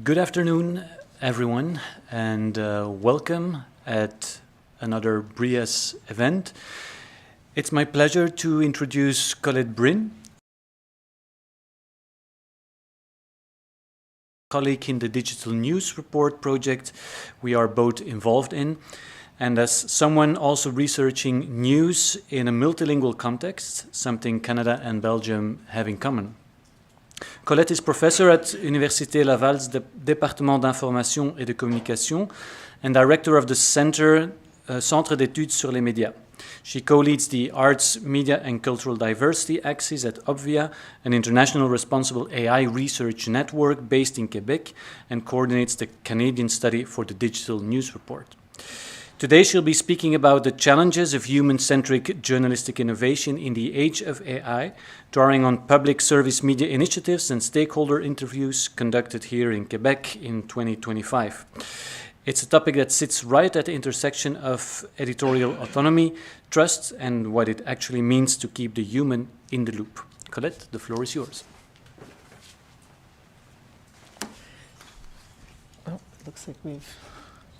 Good afternoon, everyone, and welcome at another BrIAS event. It's my pleasure to introduce Colette Brin, colleague in the Digital News Report project we are both involved in, and as someone also researching news in a multilingual context, something Canada and Belgium have in common. Colette is professor at Université Laval's Département d'Information et de Communication and director of the Centre d'études sur les médias. She co-leads the Arts, Media and Cultural Diversity Axis at OBVIA, an international responsible AI research network based in Quebec, and coordinates the Canadian study for the Digital News Report. Today she'll be speaking about the challenges of human-centric journalistic innovation in the age of AI, drawing on public service media initiatives and stakeholder interviews conducted here in Quebec in 2025. It's a topic that sits right at the intersection of editorial autonomy, trust, and what it actually means to keep the human in the loop. Colette, the floor is yours. Oh, it looks like we've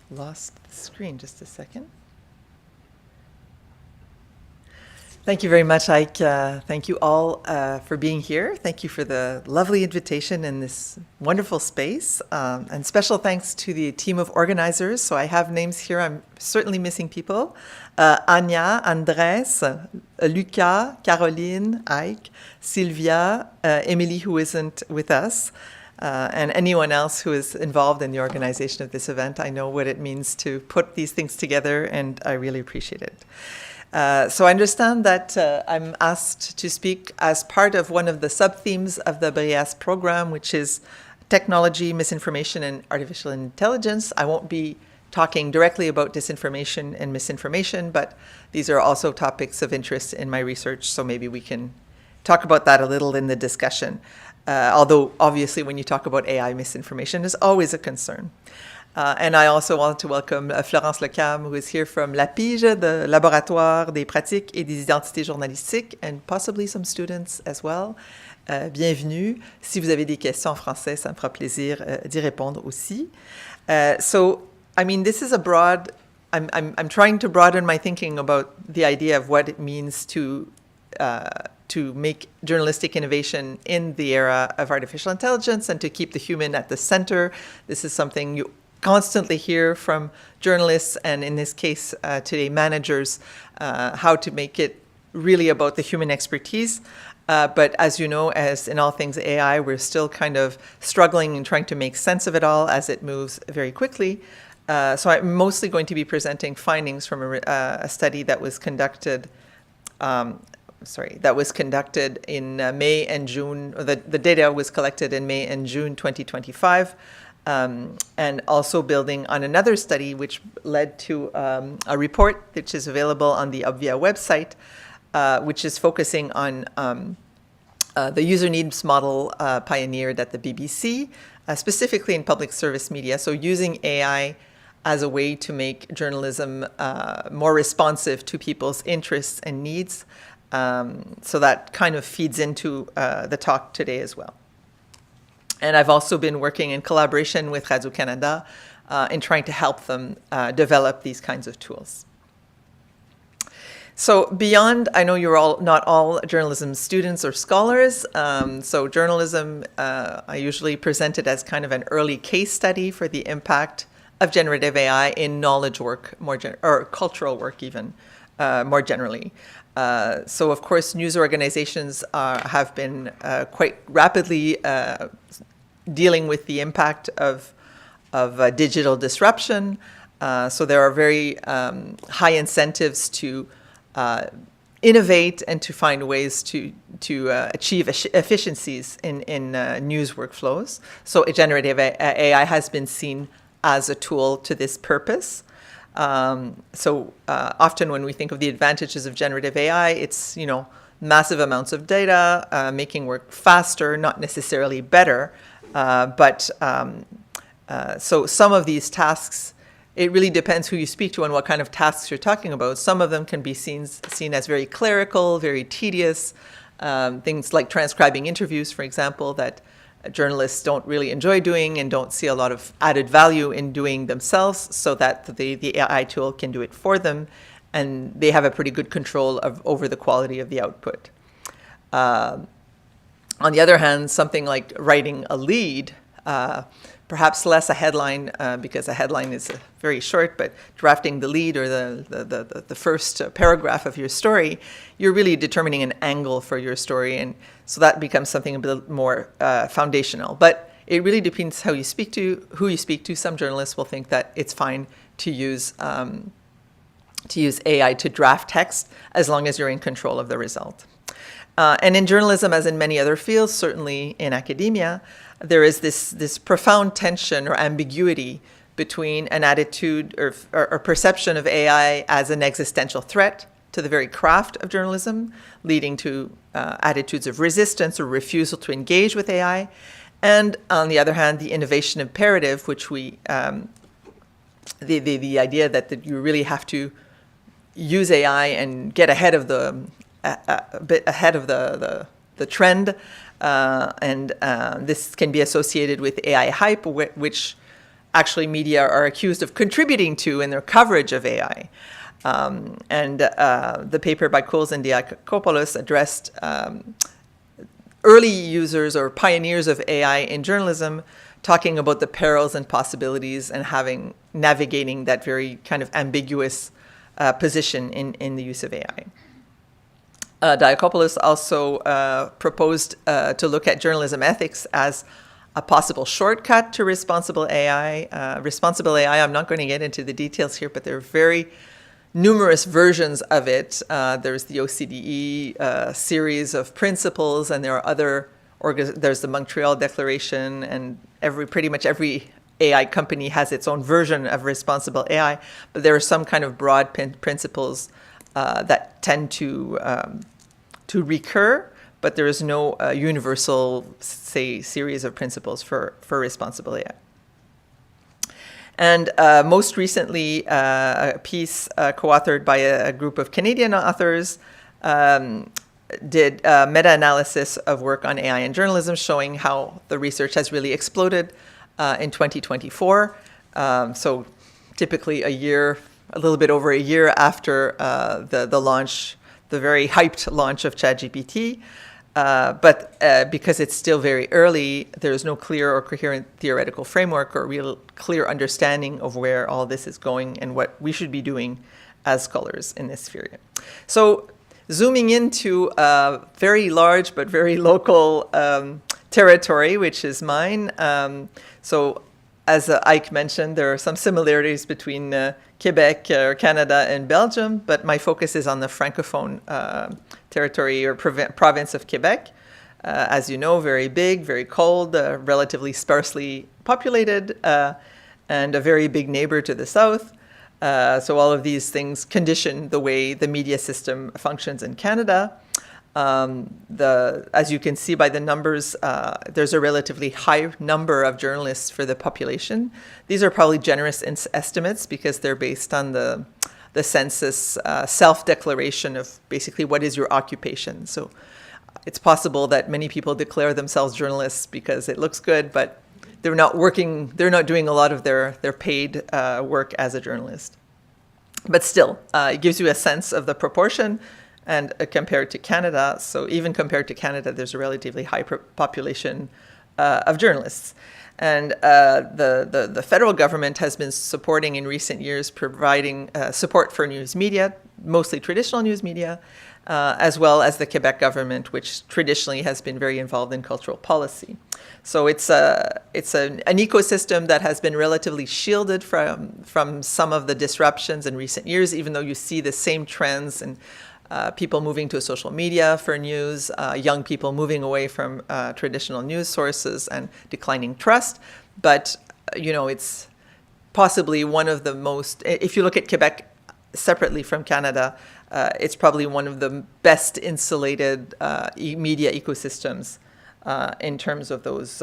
lost the screen. Just a second. Thank you very much, Ike. Thank you all for being here. Thank you for the lovely invitation in this wonderful space. And special thanks to the team of organizers. So I have names here. I'm certainly missing people. Anya, Andres, Luca, Caroline, Ike, Sylvia, Emily, who isn't with us, and anyone else who is involved in the organization of this event. I know what it means to put these things together, and I really appreciate it. So I understand that I'm asked to speak as part of one of the sub-themes of the BrIAS program, which is technology, misinformation, and artificial intelligence. I won't be talking directly about disinformation and misinformation, but these are also topics of interest in my research, so maybe we can talk about that a little in the discussion. Although, obviously, when you talk about AI misinformation, is always a concern. And I also want to welcome Florence Lecam, who is here from l'APIGE, the Laboratoire des pratiques et des identités journalistiques, and possibly some students as well. Bienvenue. Si vous avez des questions en français, ça me fera plaisir d'y répondre aussi. So, I mean, this is a broad, I'm trying to broaden my thinking about the idea of what it means to make journalistic innovation in the era of artificial intelligence and to keep the human at the center. This is something you constantly hear from journalists and, in this case today, managers, how to make it really about the human expertise. But as you know, as in all things AI, we're still kind of struggling and trying to make sense of it all as it moves very quickly. So I'm mostly going to be presenting findings from a study that was conducted in May and June. The data was collected in May and June 2025. And also building on another study which led to a report which is available on the OBVIA website, which is focusing on the user needs model pioneered at the BBC, specifically in public service media. So using AI as a way to make journalism more responsive to people's interests and needs. So that kind of feeds into the talk today as well. And I've also been working in collaboration with Radio-Canada in trying to help them develop these kinds of tools. So beyond, I know you're all not all journalism students or scholars. So journalism, I usually present it as kind of an early case study for the impact of generative AI in knowledge work, or cultural work even, more generally. So of course, news organizations have been quite rapidly dealing with the impact of digital disruption. So there are very high incentives to innovate and to find ways to achieve efficiencies in news workflows. So generative AI has been seen as a tool to this purpose. So often when we think of the advantages of generative AI, it's, massive amounts of data, making work faster, not necessarily better. So some of these tasks, it really depends who you speak to and what kind of tasks you're talking about. Some of them can be seen as very clerical, very tedious, things like transcribing interviews, for example, that journalists don't really enjoy doing and don't see a lot of added value in doing themselves, so that the AI tool can do it for them, and they have a pretty good control over the quality of the output. On the other hand, something like writing a lead, perhaps less a headline, because a headline is very short, but drafting the lead or the first paragraph of your story, you're really determining an angle for your story, and so that becomes something a bit more foundational. But it really depends who you speak to. Some journalists will think that it's fine to use AI to draft text as long as you're in control of the result. And in journalism, as in many other fields, certainly in academia, there is this profound tension or ambiguity between an attitude or perception of AI as an existential threat to the very craft of journalism, leading to attitudes of resistance or refusal to engage with AI, and on the other hand, the innovation imperative, which the idea that you really have to use AI and get ahead of a bit ahead of the trend, and this can be associated with AI hype, which actually media are accused of contributing to in their coverage of AI. And the paper by Coles and Diakopoulos addressed early users or pioneers of AI in journalism, talking about the perils and possibilities and navigating that very kind of ambiguous position in the use of AI. Diakopoulos also proposed to look at journalism ethics as a possible shortcut to responsible AI. Responsible AI, I'm not going to get into the details here, but there are very numerous versions of it. There's the OCDE series of principles, and there are there's the Montreal Declaration, and pretty much every AI company has its own version of responsible AI, but there are some kind of broad principles that tend to recur, but there is no universal, say, series of principles for responsible AI. And most recently, a piece co-authored by a group of Canadian authors did meta-analysis of work on AI in journalism, showing how the research has really exploded in 2024. So typically a little bit over a year after the very hyped launch of ChatGPT. But because it's still very early, there's no clear or coherent theoretical framework or real clear understanding of where all this is going and what we should be doing as scholars in this sphere. So zooming into a very large but very local territory, which is mine. So as Ike mentioned, there are some similarities between Quebec or Canada and Belgium, but my focus is on the Francophone territory or province of Quebec. As you know, very big, very cold, relatively sparsely populated, and a very big neighbor to the south. So all of these things condition the way the media system functions in Canada. As you can see by the numbers, there's a relatively high number of journalists for the population. These are probably generous estimates because they're based on the census self-declaration of basically what is your occupation. So it's possible that many people declare themselves journalists because it looks good, but they're not doing a lot of their paid work as a journalist. But still, it gives you a sense of the proportion. And compared to Canada, so even compared to Canada, there's a relatively high population of journalists. And the federal government has been supporting in recent years, providing support for news media, mostly traditional news media, as well as the Quebec government, which traditionally has been very involved in cultural policy. So it's an ecosystem that has been relatively shielded from some of the disruptions in recent years, even though you see the same trends and people moving to social media for news, young people moving away from traditional news sources and declining trust. But, it's possibly one of the most, if you look at Quebec separately from Canada, it's probably one of the best insulated media ecosystems in terms of those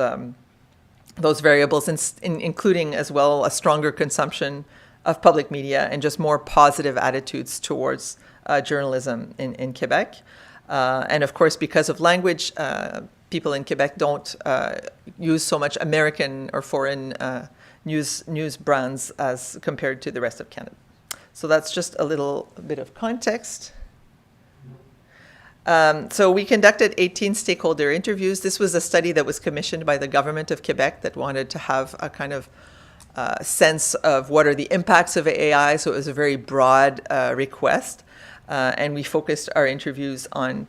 variables, including as well a stronger consumption of public media and just more positive attitudes towards journalism in Quebec. And of course, because of language, people in Quebec don't use so much American or foreign news brands as compared to the rest of Canada. So that's just a little bit of context. So we conducted 18 stakeholder interviews. This was a study that was commissioned by the government of Quebec that wanted to have a kind of sense of what are the impacts of AI. So it was a very broad request. And we focused our interviews on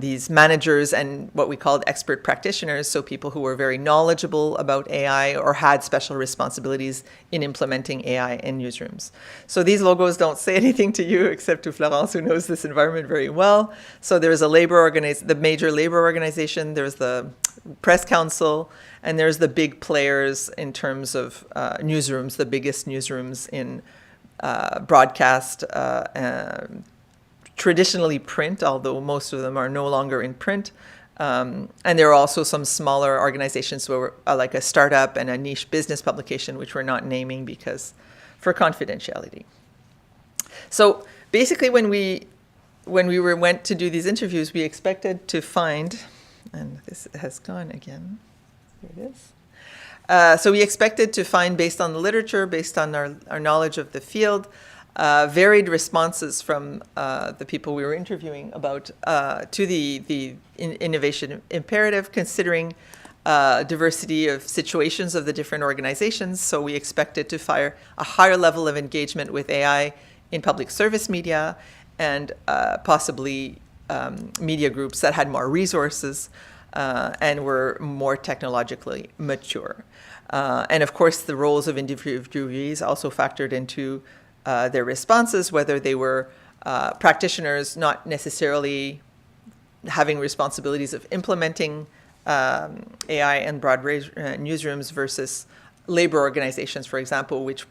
these managers and what we called expert practitioners, so people who were very knowledgeable about AI or had special responsibilities in implementing AI in newsrooms. So these logos don't say anything to you except to Florence, who knows this environment very well. So there's a the major labor organization, there's the press council, and there's the big players in terms of newsrooms, the biggest newsrooms in broadcast, traditionally print, although most of them are no longer in print. And there are also some smaller organizations where like a startup and a niche business publication, which we're not naming for confidentiality. So basically when we went to do these interviews, we expected to find, and this has gone again, here it is. So we expected to find, based on the literature, based on our knowledge of the field, varied responses from the people we were interviewing about to the innovation imperative, considering diversity of situations of the different organizations. So we expected to find a higher level of engagement with AI in public service media and possibly media groups that had more resources and were more technologically mature. And of course, the roles of interviewees also factored into their responses, whether they were practitioners not necessarily having responsibilities of implementing AI in broad newsrooms versus labor organizations, for example, which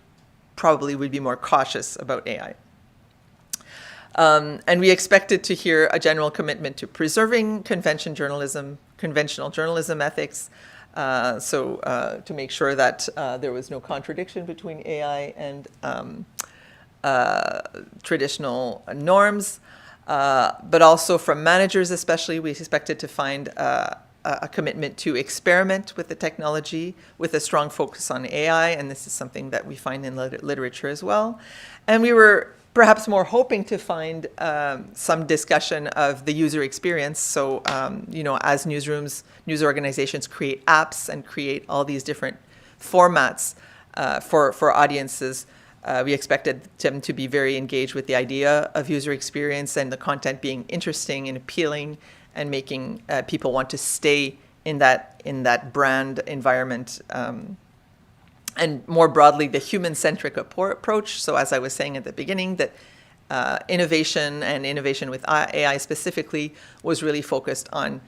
probably would be more cautious about AI. And we expected to hear a general commitment to preserving conventional journalism ethics, to make sure that there was no contradiction between AI and traditional norms, but also from managers especially, we expected to find a commitment to experiment with the technology with a strong focus on AI, and this is something that we find in literature as well. And we were perhaps more hoping to find some discussion of the user experience. So, as newsrooms, news organizations create apps and create all these different formats for audiences, we expected them to be very engaged with the idea of user experience and the content being interesting and appealing and making people want to stay in that brand environment. And more broadly, the human-centric approach. So as I was saying at the beginning, that innovation with AI specifically was really focused on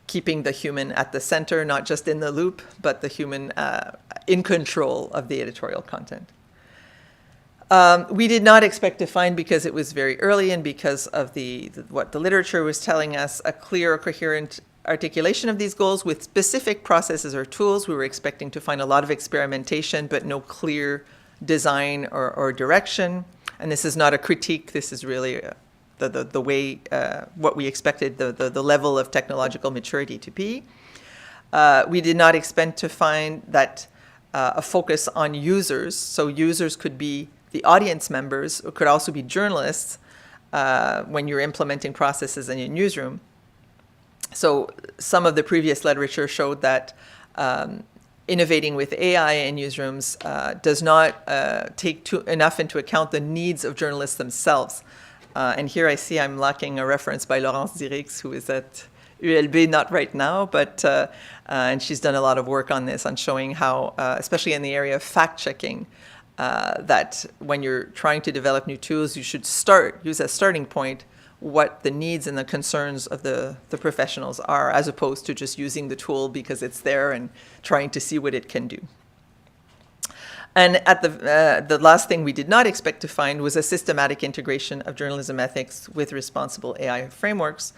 keeping the human at the center, not just in the loop, but the human in control of the editorial content. We did not expect to find, because it was very early and because of what the literature was telling us, a clear, coherent articulation of these goals with specific processes or tools. We were expecting to find a lot of experimentation, but no clear design or direction. And this is not a critique. This is really the way, what we expected the level of technological maturity to be. We did not expect to find that a focus on users. So users could be the audience members, or could also be journalists when you're implementing processes in your newsroom. So some of the previous literature showed that innovating with AI in newsrooms does not take enough into account the needs of journalists themselves. And here I see I'm lacking a reference by Laurence Dirix, who is at ULB, not right now, but and she's done a lot of work on this, on showing how, especially in the area of fact-checking, that when you're trying to develop new tools, you should use as starting point what the needs and the concerns of the professionals are, as opposed to just using the tool because it's there and trying to see what it can do. And at the last thing we did not expect to find was a systematic integration of journalism ethics with responsible AI frameworks,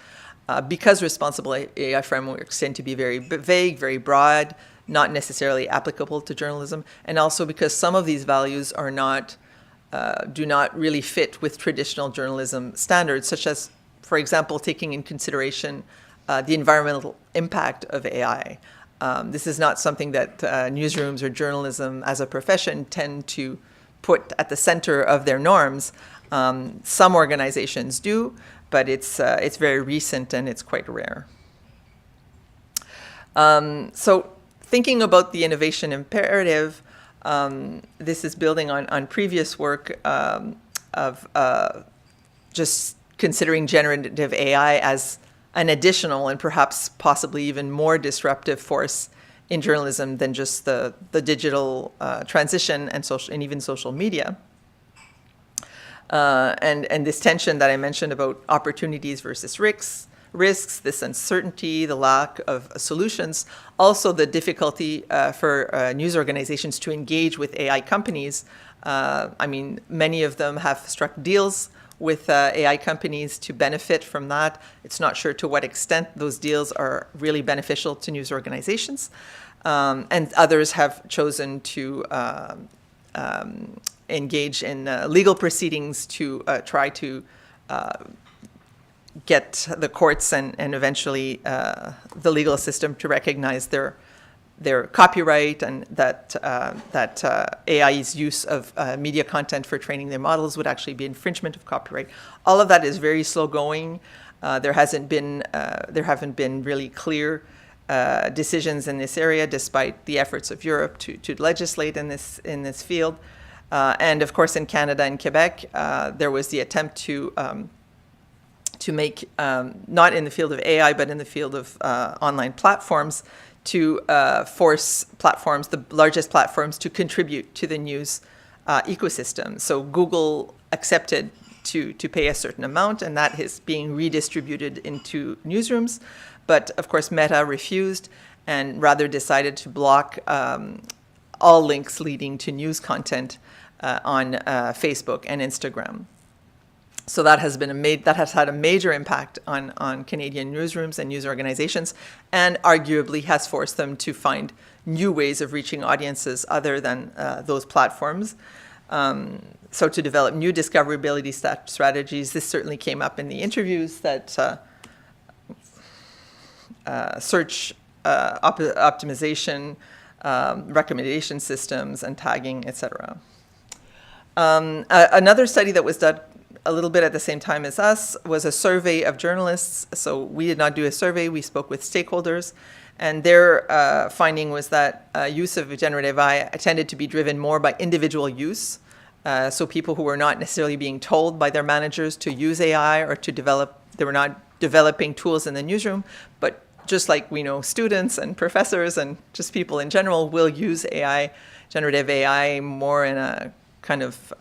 because responsible AI frameworks tend to be very vague, very broad, not necessarily applicable to journalism, and also because some of these values do not really fit with traditional journalism standards, such as, for example, taking in consideration the environmental impact of AI. This is not something that newsrooms or journalism as a profession tend to put at the center of their norms. Some organizations do, but it's very recent and it's quite rare. So thinking about the innovation imperative, this is building on previous work of just considering generative AI as an additional and perhaps possibly even more disruptive force in journalism than just the digital transition and even social media. And this tension that I mentioned about opportunities versus risks, this uncertainty, the lack of solutions, also the difficulty for news organizations to engage with AI companies. I mean, many of them have struck deals with AI companies to benefit from that. It's not sure to what extent those deals are really beneficial to news organizations. And others have chosen to engage in legal proceedings to try to get the courts and eventually the legal system to recognize their copyright, and that AI's use of media content for training their models would actually be infringement of copyright. All of that is very slow going. There haven't been really clear decisions in this area, despite the efforts of Europe to legislate in this field. And of course, in Canada and Quebec, there was the attempt to make, not in the field of AI, but in the field of online platforms, to force platforms, the largest platforms, to contribute to the news ecosystem. So Google accepted to pay a certain amount, and that is being redistributed into newsrooms. But of course, Meta refused and rather decided to block all links leading to news content on Facebook and Instagram. So that has had a major impact on Canadian newsrooms and news organizations, and arguably has forced them to find new ways of reaching audiences other than those platforms. So to develop new discoverability strategies, this certainly came up in the interviews, that search optimization, recommendation systems, and tagging, etc. Another study that was done a little bit at the same time as us was a survey of journalists. So we did not do a survey, we spoke with stakeholders, and their finding was that use of generative AI tended to be driven more by individual use. So people who were not necessarily being told by their managers to use AI or to develop, they were not developing tools in the newsroom, but just like we know students and professors and just people in general will use AI, generative AI, more in a kind of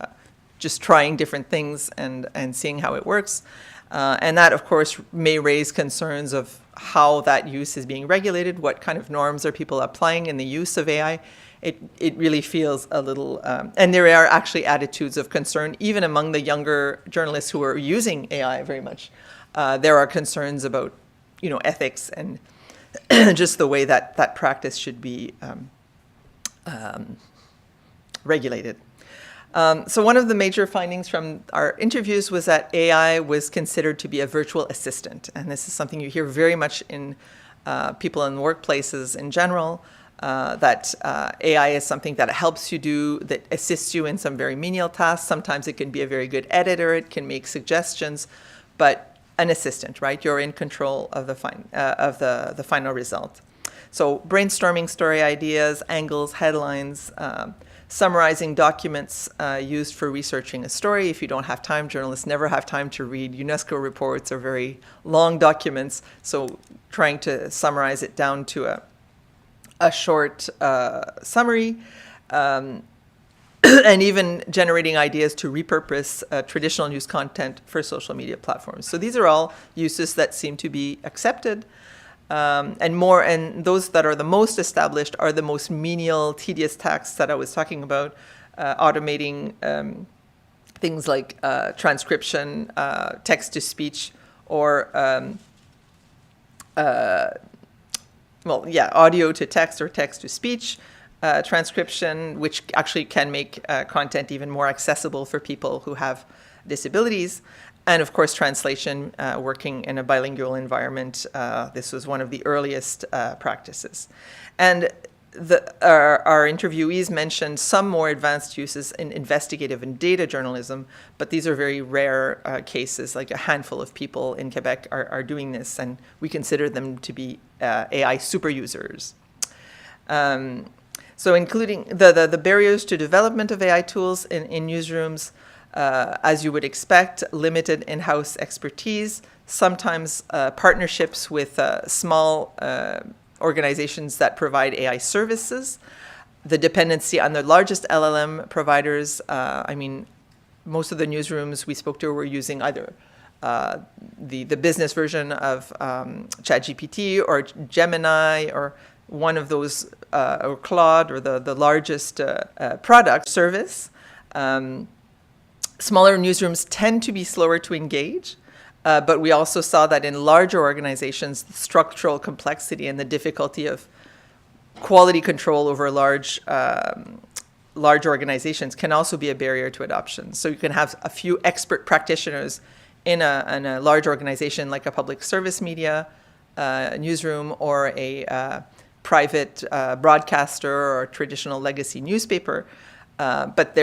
just trying different things and seeing how it works. And that, of course, may raise concerns of how that use is being regulated, what kind of norms are people applying in the use of AI. It really feels a little, and there are actually attitudes of concern, even among the younger journalists who are using AI very much. There are concerns about, ethics and just the way that practice should be regulated. So one of the major findings from our interviews was that AI was considered to be a virtual assistant. And this is something you hear very much in people in workplaces in general, that AI is something that helps you do, that assists you in some very menial tasks. Sometimes it can be a very good editor, it can make suggestions, but an assistant, right? You're in control of the final result. So brainstorming story ideas, angles, headlines, summarizing documents used for researching a story. If you don't have time, journalists never have time to read UNESCO reports or very long documents. So trying to summarize it down to a short summary, and even generating ideas to repurpose traditional news content for social media platforms. So these are all uses that seem to be accepted. And those that are the most established are the most menial, tedious tasks that I was talking about, automating things like transcription, text-to-speech, or audio to text or text-to-speech transcription, which actually can make content even more accessible for people who have disabilities. And of course, translation, working in a bilingual environment. This was one of the earliest practices. And our interviewees mentioned some more advanced uses in investigative and data journalism, but these are very rare cases. Like a handful of people in Quebec are doing this, and we consider them to be AI super users. So including the barriers to development of AI tools in newsrooms, as you would expect, limited in-house expertise, sometimes partnerships with small organizations that provide AI services, the dependency on the largest LLM providers. I mean, most of the newsrooms we spoke to were using either the business version of ChatGPT or Gemini or one of those, or Claude, or the largest product service. Smaller newsrooms tend to be slower to engage. But we also saw that in larger organizations, the structural complexity and the difficulty of quality control over large organizations can also be a barrier to adoption. So you can have a few expert practitioners in a large organization like a public service media newsroom or a private broadcaster or traditional legacy newspaper. But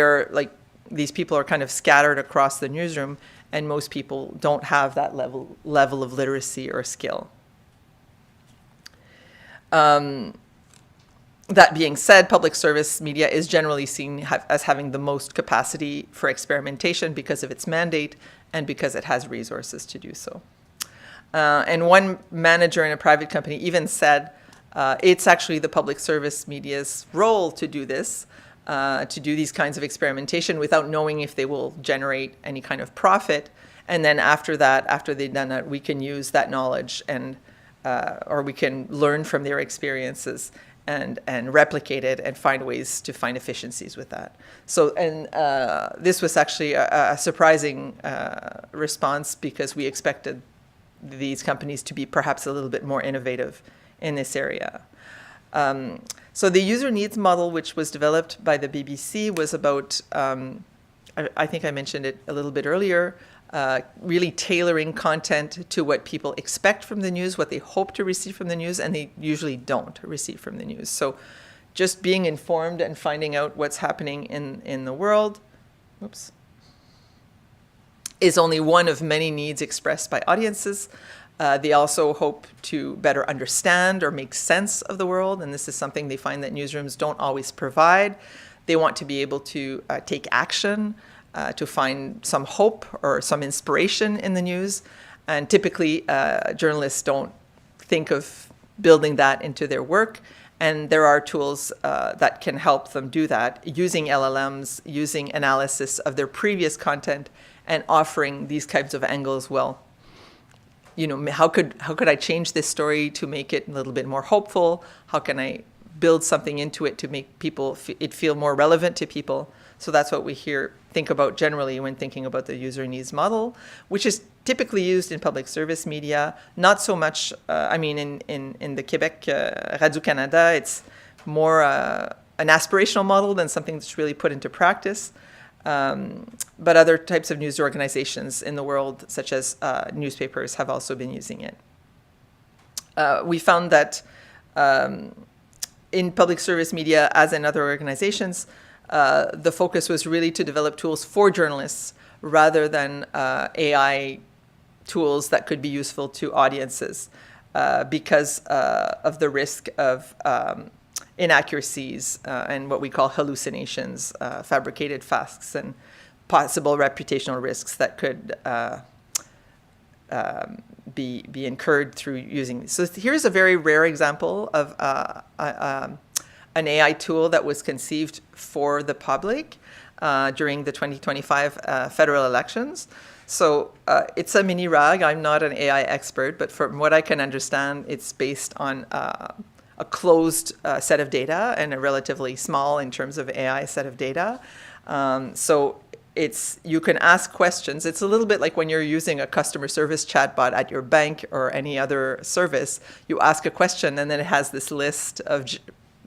these people are kind of scattered across the newsroom, and most people don't have that level of literacy or skill. That being said, public service media is generally seen as having the most capacity for experimentation because of its mandate and because it has resources to do so. And one manager in a private company even said it's actually the public service media's role to do this, to do these kinds of experimentation without knowing if they will generate any kind of profit. And then after they've done that, we can use that knowledge and or we can learn from their experiences and replicate it and find ways to find efficiencies with that. So, and this was actually a surprising response because we expected these companies to be perhaps a little bit more innovative in this area. So the user needs model, which was developed by the BBC, was about, I think I mentioned it a little bit earlier, really tailoring content to what people expect from the news, what they hope to receive from the news, and they usually don't receive from the news. So just being informed and finding out what's happening in the world, is only one of many needs expressed by audiences. They also hope to better understand or make sense of the world, and this is something they find that newsrooms don't always provide. They want to be able to take action, to find some hope or some inspiration in the news, and typically journalists don't think of building that into their work, and there are tools that can help them do that, using LLMs, using analysis of their previous content, and offering these types of angles. Well, you know, how could I change this story to make it a little bit more hopeful? How can I build something into it to make it feel more relevant to people? So that's what we think about generally when thinking about the user needs model, which is typically used in public service media. Not so much, in the Quebec Radio-Canada, it's more an aspirational model than something that's really put into practice. But other types of news organizations in the world, such as newspapers, have also been using it. We found that in public service media, as in other organizations, the focus was really to develop tools for journalists rather than AI tools that could be useful to audiences because of the risk of inaccuracies and what we call hallucinations, fabricated facts, and possible reputational risks that could be incurred through using these. So here's a very rare example of an AI tool that was conceived for the public during the 2025 federal elections. So it's a mini RAG. I'm not an AI expert, but from what I can understand, it's based on a closed set of data and a relatively small in terms of AI set of data. So you can ask questions. It's a little bit like when you're using a customer service chatbot at your bank or any other service. You ask a question and then it has this list of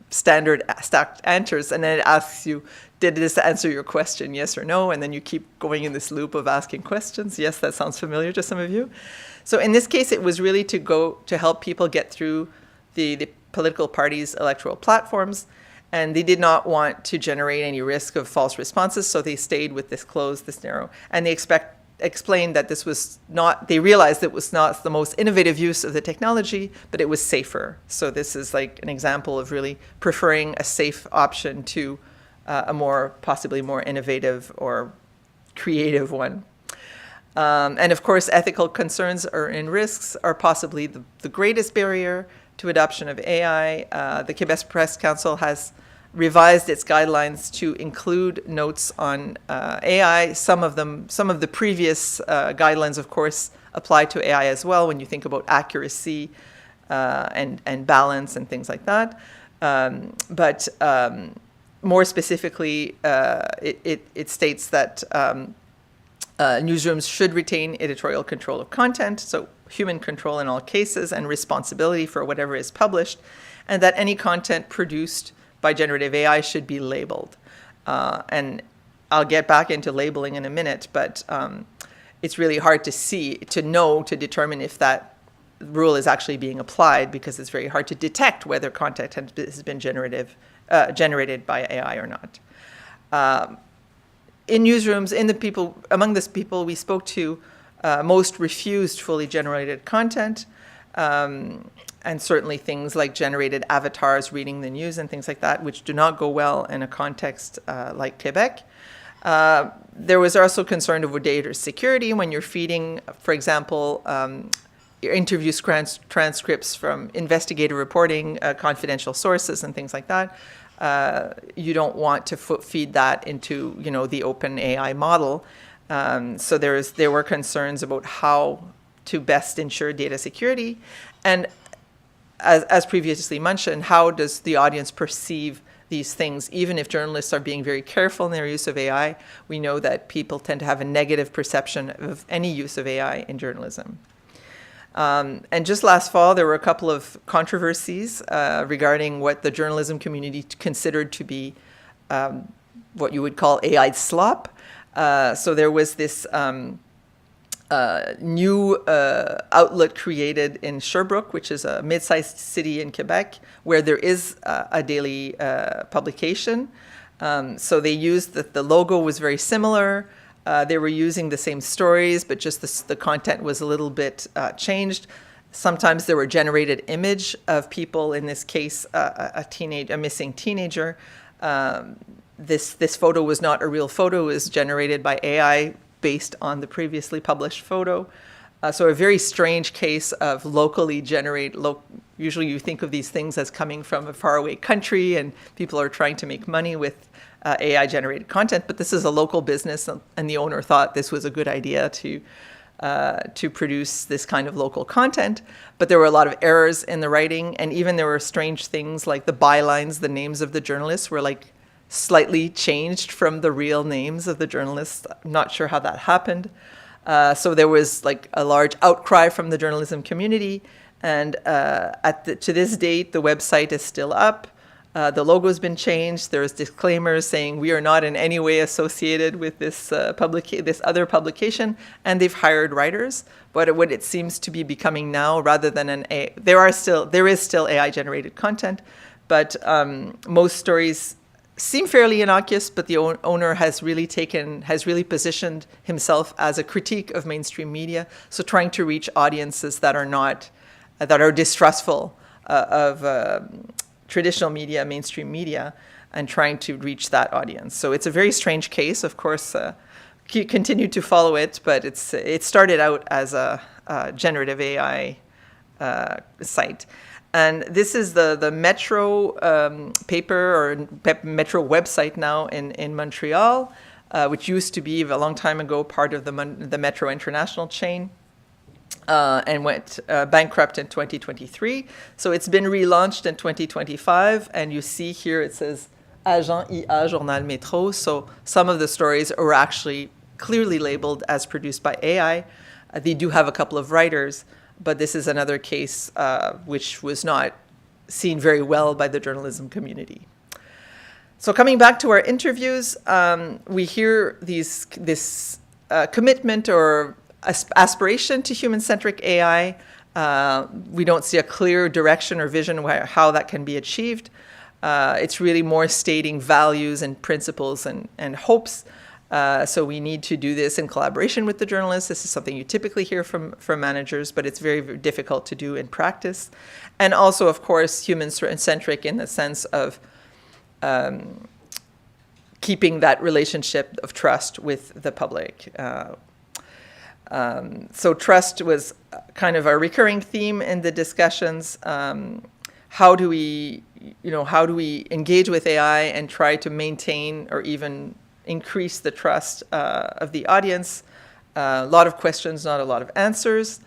standard stacked answers, and then it asks you, did this answer your question, yes or no? And then you keep going in this loop of asking questions. Yes, that sounds familiar to some of you. So in this case, it was really to help people get through the political parties' electoral platforms, and they did not want to generate any risk of false responses, so they stayed with this closed, this narrow, and they explained that this was not, they realized it was not the most innovative use of the technology, but it was safer. So this is like an example of really preferring a safe option to a possibly more innovative or creative one. And of course, ethical concerns and risks are possibly the greatest barrier to adoption of AI. The Quebec Press Council has revised its guidelines to include notes on AI. Some of the previous guidelines, of course, apply to AI as well when you think about accuracy and balance and things like that. But more specifically, it states that newsrooms should retain editorial control of content, so human control in all cases and responsibility for whatever is published, and that any content produced by generative AI should be labeled. And I'll get back into labeling in a minute, but it's really hard to determine if that rule is actually being applied, because it's very hard to detect whether content has been generated by AI or not. In newsrooms, among the people we spoke to, most refused fully generated content. And certainly things like generated avatars reading the news and things like that, which do not go well in a context like Quebec. There was also concern over data security when you're feeding, for example, your interview transcripts from investigative reporting, confidential sources and things like that. You don't want to feed that into, the open AI model. So there were concerns about how to best ensure data security. And as previously mentioned, how does the audience perceive these things? Even if journalists are being very careful in their use of AI, we know that people tend to have a negative perception of any use of AI in journalism. And just last fall, there were a couple of controversies regarding what the journalism community considered to be what you would call AI slop. So there was this new outlet created in Sherbrooke, which is a mid-sized city in Quebec, where there is a daily publication. So they used the logo was very similar. They were using the same stories, but just the content was a little bit changed. Sometimes there were generated image of people, in this case, a missing teenager. This photo was not a real photo, it was generated by AI based on the previously published photo. So a very strange case of locally generated, usually you think of these things as coming from a faraway country and people are trying to make money with AI generated content, but this is a local business and the owner thought this was a good idea to produce this kind of local content. But there were a lot of errors in the writing, and even there were strange things like the bylines, the names of the journalists were like slightly changed from the real names of the journalists. I'm not sure how that happened. So there was like a large outcry from the journalism community. And to this date, the website is still up. The logo's been changed. There's disclaimers saying we are not in any way associated with this other publication, and they've hired writers. But what it seems to be becoming now, rather than there is still AI generated content, but most stories seem fairly innocuous, but the owner has really positioned himself as a critique of mainstream media. So trying to reach audiences that are distrustful of traditional media, mainstream media, and trying to reach that audience. So it's a very strange case, of course. Continue to follow it, but it started out as a generative AI site. And this is the Metro paper or Metro website now in Montreal, which used to be a long time ago part of the Metro International chain, and went bankrupt in 2023. So it's been relaunched in 2025, and you see here it says Agent IA Journal Métro. So some of the stories are actually clearly labeled as produced by AI. They do have a couple of writers, but this is another case which was not seen very well by the journalism community. So coming back to our interviews, we hear this commitment or aspiration to human-centric AI. We don't see a clear direction or vision how that can be achieved. It's really more stating values and principles and hopes. So we need to do this in collaboration with the journalists. This is something you typically hear from managers, but it's very, very difficult to do in practice. And also, of course, human-centric in the sense of keeping that relationship of trust with the public. So trust was kind of a recurring theme in the discussions. How do we engage with AI and try to maintain or even increase the trust of the audience? A lot of questions, not a lot of answers.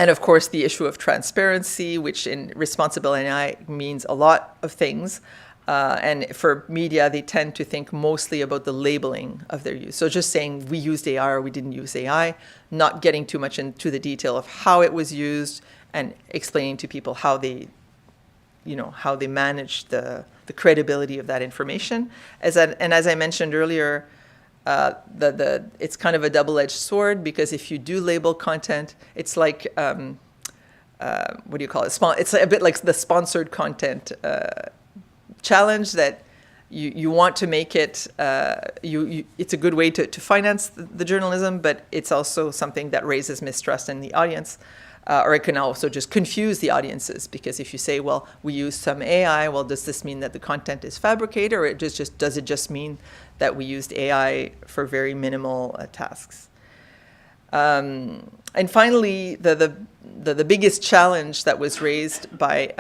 And of course, the issue of transparency, which in responsible AI means a lot of things. And for media, they tend to think mostly about the labeling of their use. So just saying we used AI or we didn't use AI, not getting too much into the detail of how it was used and explaining to people how they manage the credibility of that information. As I mentioned earlier, it's kind of a double-edged sword, because if you do label content, it's like what do you call it? It's a bit like the sponsored content challenge, that you want to make it. It's a good way to finance the journalism, but it's also something that raises mistrust in the audience. Or it can also just confuse the audiences, because if you say, well, we use some AI, well, does this mean that the content is fabricated, or does it just mean that we used AI for very minimal tasks? And finally, the biggest challenge that was raised by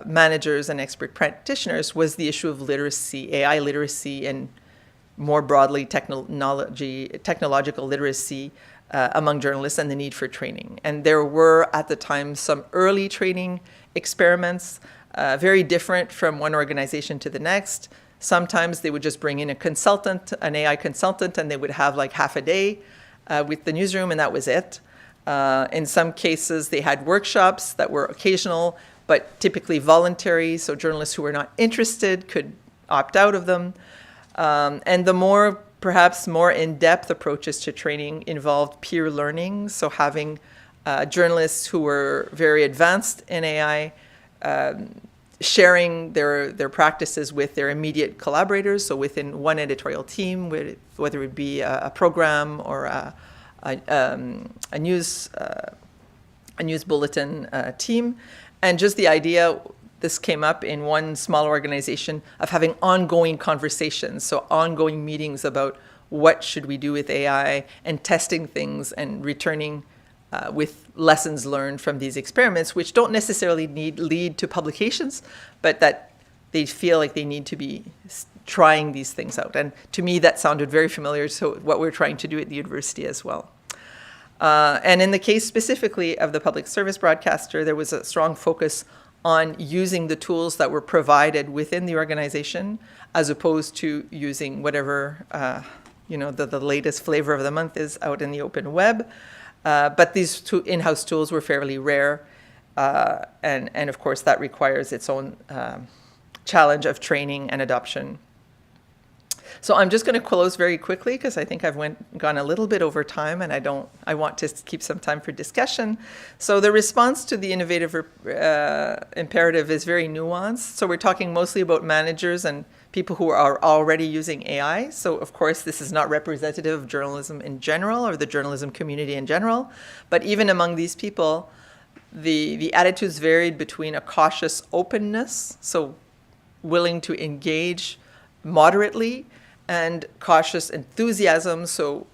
managers and expert practitioners was the issue of literacy, AI literacy, and more broadly technological literacy among journalists, and the need for training. And there were, at the time, some early training experiments, very different from one organization to the next. Sometimes they would just bring in a consultant, an AI consultant, and they would have like half a day with the newsroom, and that was it. In some cases, they had workshops that were occasional, but typically voluntary, so journalists who were not interested could opt out of them. And the perhaps more in-depth approaches to training involved peer learning, so having journalists who were very advanced in AI sharing their practices with their immediate collaborators, so within one editorial team, whether it be a program or a news bulletin team. And just the idea, this came up in one small organization, of having ongoing conversations, so ongoing meetings about what should we do with AI, and testing things and returning with lessons learned from these experiments, which don't necessarily lead to publications, but that they feel like they need to be trying these things out. And to me, that sounded very familiar to what we're trying to do at the university as well. And in the case specifically of the public service broadcaster, there was a strong focus on using the tools that were provided within the organization, as opposed to using whatever the latest flavor of the month is out in the open web. But these two in-house tools were fairly rare, and of course that requires its own challenge of training and adoption. So I'm just going to close very quickly, because I think I've gone a little bit over time, and I want to keep some time for discussion. So the response to the innovative imperative is very nuanced. So we're talking mostly about managers and people who are already using AI. So of course, this is not representative of journalism in general, or the journalism community in general. But even among these people, the attitudes varied between a cautious openness, so willing to engage moderately, and cautious enthusiasm, so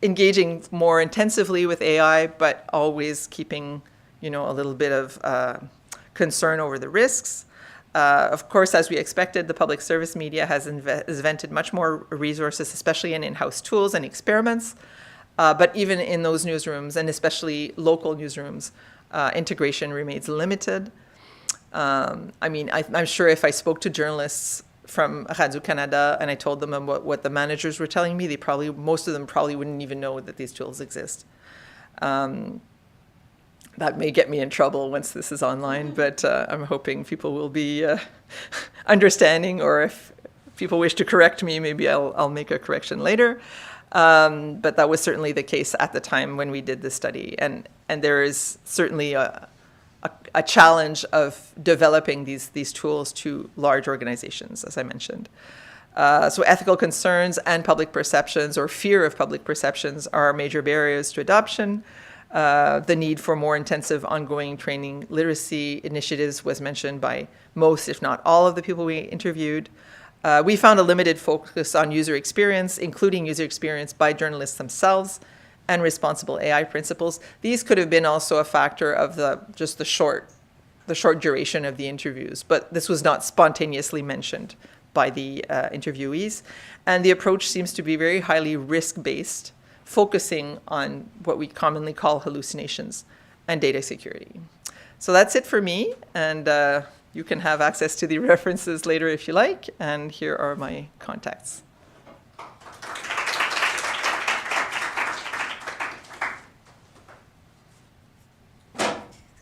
engaging more intensively with AI, but always keeping, a little bit of concern over the risks. Of course, as we expected, the public service media has invented much more resources, especially in in-house tools and experiments. But even in those newsrooms, and especially local newsrooms, integration remains limited. I'm sure if I spoke to journalists from Radio-Canada and I told them what the managers were telling me, most of them probably wouldn't even know that these tools exist. that may get me in trouble once this is online, but I'm hoping people will be understanding, or if people wish to correct me, maybe I'll make a correction later. But that was certainly the case at the time when we did the study. And there is certainly a challenge of developing these tools to large organizations, as I mentioned. So ethical concerns and public perceptions, or fear of public perceptions, are major barriers to adoption. The need for more intensive ongoing training literacy initiatives was mentioned by most, if not all, of the people we interviewed. We found a limited focus on user experience, including user experience by journalists themselves, and responsible AI principles. These could have been also a factor of the short duration of the interviews, but this was not spontaneously mentioned by the interviewees. And the approach seems to be very highly risk-based, focusing on what we commonly call hallucinations and data security. So that's it for me, and you can have access to the references later if you like, and here are my contacts.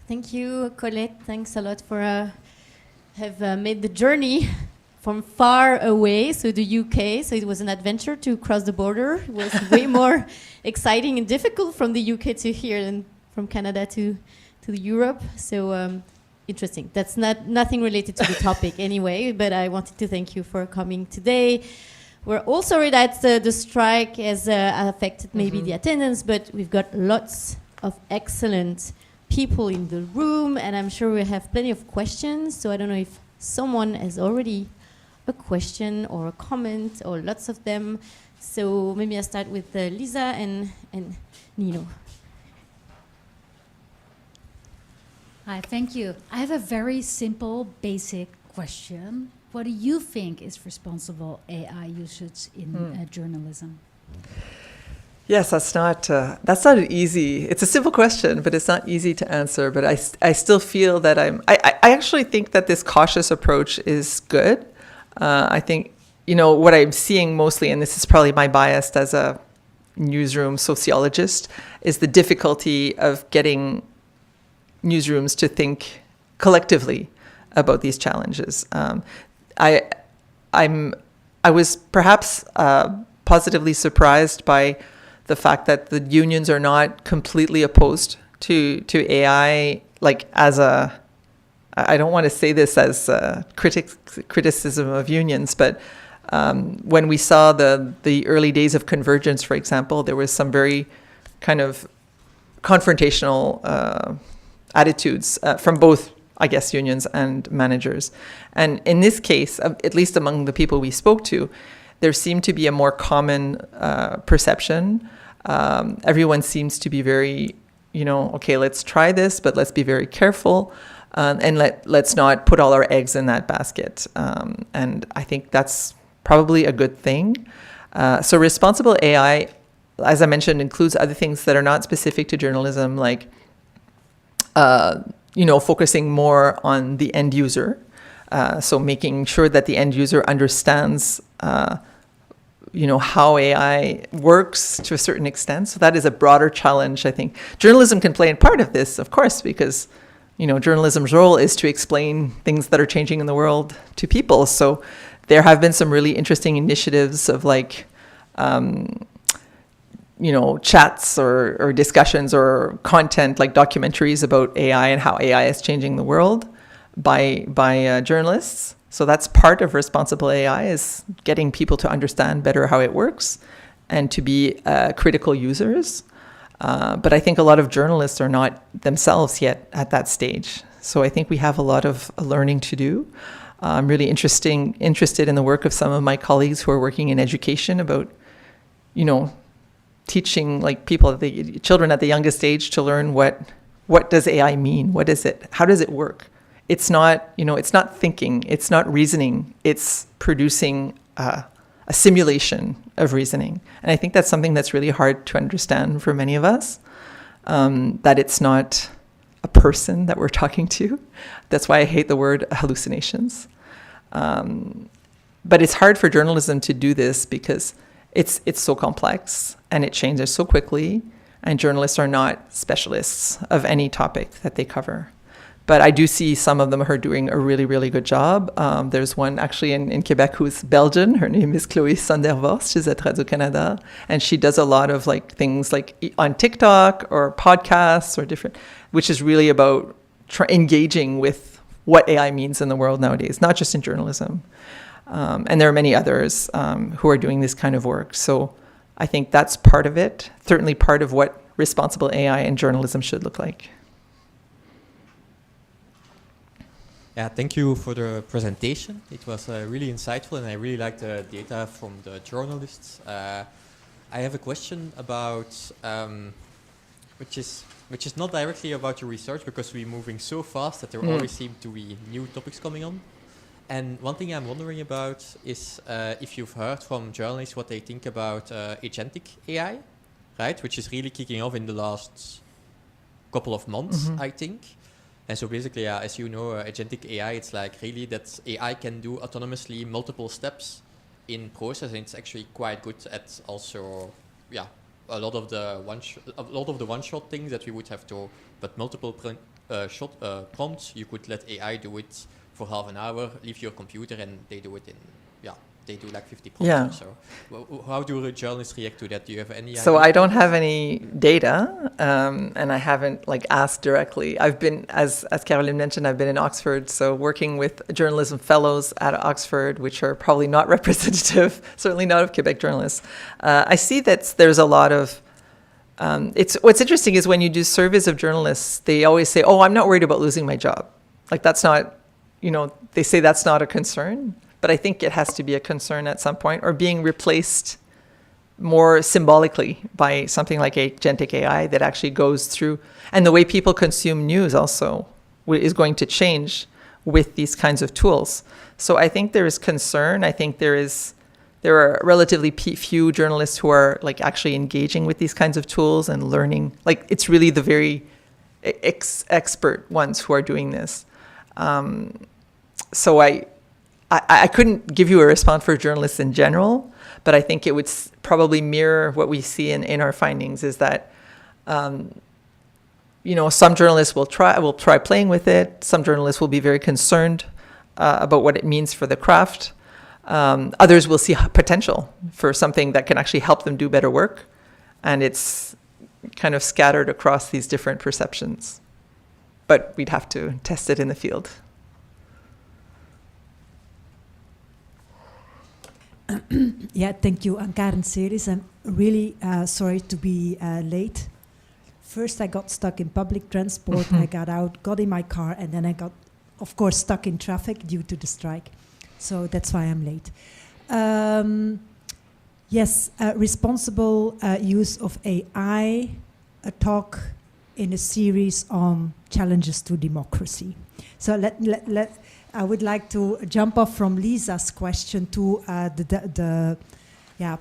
Thank you, Colette. Thanks a lot for have made the journey from far away, so the UK. So it was an adventure to cross the border. It was way more exciting and difficult from the UK to here than from Canada to Europe. So interesting. That's nothing related to the topic anyway, but I wanted to thank you for coming today. We're all sorry that the strike has affected maybe the attendance, but we've got lots of excellent people in the room, and I'm sure we have plenty of questions. So I don't know if someone has already a question or a comment, or lots of them. So maybe I'll start with Lisa and Nino. Hi, thank you. I have a very simple, basic question. What do you think is responsible AI usage in journalism? Yes, that's not easy. It's a simple question, but it's not easy to answer. But I still feel that I actually think that this cautious approach is good. I think, what I'm seeing mostly, and this is probably my bias as a newsroom sociologist, is the difficulty of getting newsrooms to think collectively about these challenges. I was perhaps positively surprised by the fact that the unions are not completely opposed to AI, like as I don't want to say this as criticism of unions, but when we saw the early days of convergence, for example, there was some very kind of confrontational attitudes from both, I guess, unions and managers. And in this case, at least among the people we spoke to, there seemed to be a more common perception. Everyone seems to be very, okay, let's try this, but let's be very careful. And let's not put all our eggs in that basket. And I think that's probably a good thing. So responsible AI, as I mentioned, includes other things that are not specific to journalism, like, focusing more on the end user. So making sure that the end user understands, how AI works to a certain extent. So that is a broader challenge, I think. Journalism can play a part of this, of course, because journalism's role is to explain things that are changing in the world to people. So there have been some really interesting initiatives of chats or discussions or content like documentaries about AI and how AI is changing the world by journalists. So that's part of responsible AI, is getting people to understand better how it works and to be critical users. But I think a lot of journalists are not themselves yet at that stage. So I think we have a lot of learning to do. I'm really interested in the work of some of my colleagues who are working in education about, teaching children at the youngest age to learn what does AI mean? What is it? How does it work? It's not, it's not thinking, it's not reasoning, it's producing a simulation of reasoning. And I think that's something that's really hard to understand for many of us, that it's not a person that we're talking to. That's why I hate the word hallucinations. But it's hard for journalism to do this because it's so complex and it changes so quickly. and journalists are not specialists of any topic that they cover. But I do see some of them who are doing a really, really good job. There's one actually in Quebec who's Belgian. Her name is Chloé Sandervos. She's at Radio-Canada. And she does a lot of like things like on TikTok or podcasts or different, which is really about engaging with what AI means in the world nowadays, not just in journalism. And there are many others who are doing this kind of work. So I think that's part of it, certainly part of what responsible AI in journalism should look like. Yeah, thank you for the presentation. It was really insightful, and I really liked the data from the journalists. I have a question about, which is not directly about your research, because we're moving so fast that there always seem to be new topics coming on. And one thing I'm wondering about is if you've heard from journalists what they think about agentic AI, right? Which is really kicking off in the last couple of months, I think. And so basically, as you know, agentic AI, it's like really that AI can do autonomously multiple steps in process, and it's actually quite good at also, a lot of the one-shot things that we would have to, but multiple prompts, you could let AI do it for half an hour, leave your computer, and they do it in, they do like 50 prompts or so. How do journalists react to that? Do you have any idea? So I don't have any data, and I haven't like asked directly. I've been, as Caroline mentioned, I've been in Oxford, so working with journalism fellows at Oxford, which are probably not representative, certainly not of Quebec journalists. I see that there's a lot of, what's interesting is when you do surveys of journalists, they always say, oh, I'm not worried about losing my job. Like that's not, they say that's not a concern. But I think it has to be a concern at some point, or being replaced more symbolically by something like agentic AI that actually goes through. And the way people consume news also is going to change with these kinds of tools. So I think there is concern. I think there are relatively few journalists who are like actually engaging with these kinds of tools and learning. Like it's really the very expert ones who are doing this. So I couldn't give you a response for journalists in general, but I think it would probably mirror what we see in our findings is that, some journalists will try playing with it. Some journalists will be very concerned about what it means for the craft. Others will see potential for something that can actually help them do better work. And it's kind of scattered across these different perceptions. But we'd have to test it in the field. Yeah, thank you. I'm Karen Seris. I'm really sorry to be late. First, I got stuck in public transport. I got out, got in my car, and then I got, of course, stuck in traffic due to the strike. So that's why I'm late. Yes, responsible use of AI, a talk in a series on challenges to democracy. So I would like to jump off from Lisa's question to the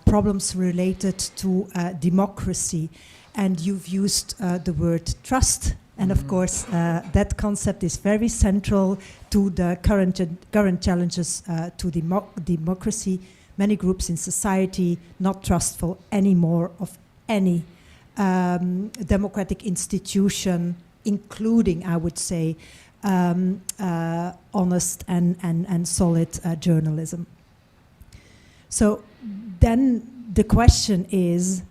problems related to democracy. And you've used the word trust. And of course, that concept is very central to the current challenges to democracy. Many groups in society not trustful anymore of any democratic institution, including, I would say, honest and solid journalism. So then the question is,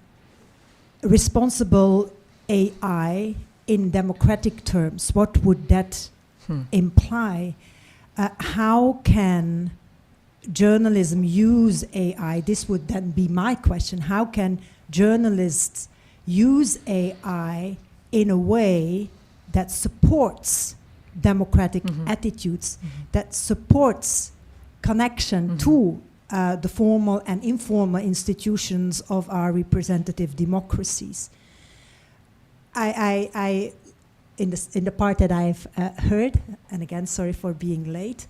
responsible AI in democratic terms, what would that imply? How can journalism use AI? This would then be my question. How can journalists use AI in a way that supports democratic attitudes, that supports connection to the formal and informal institutions of our representative democracies? I in the part that I've heard, and again, sorry for being late,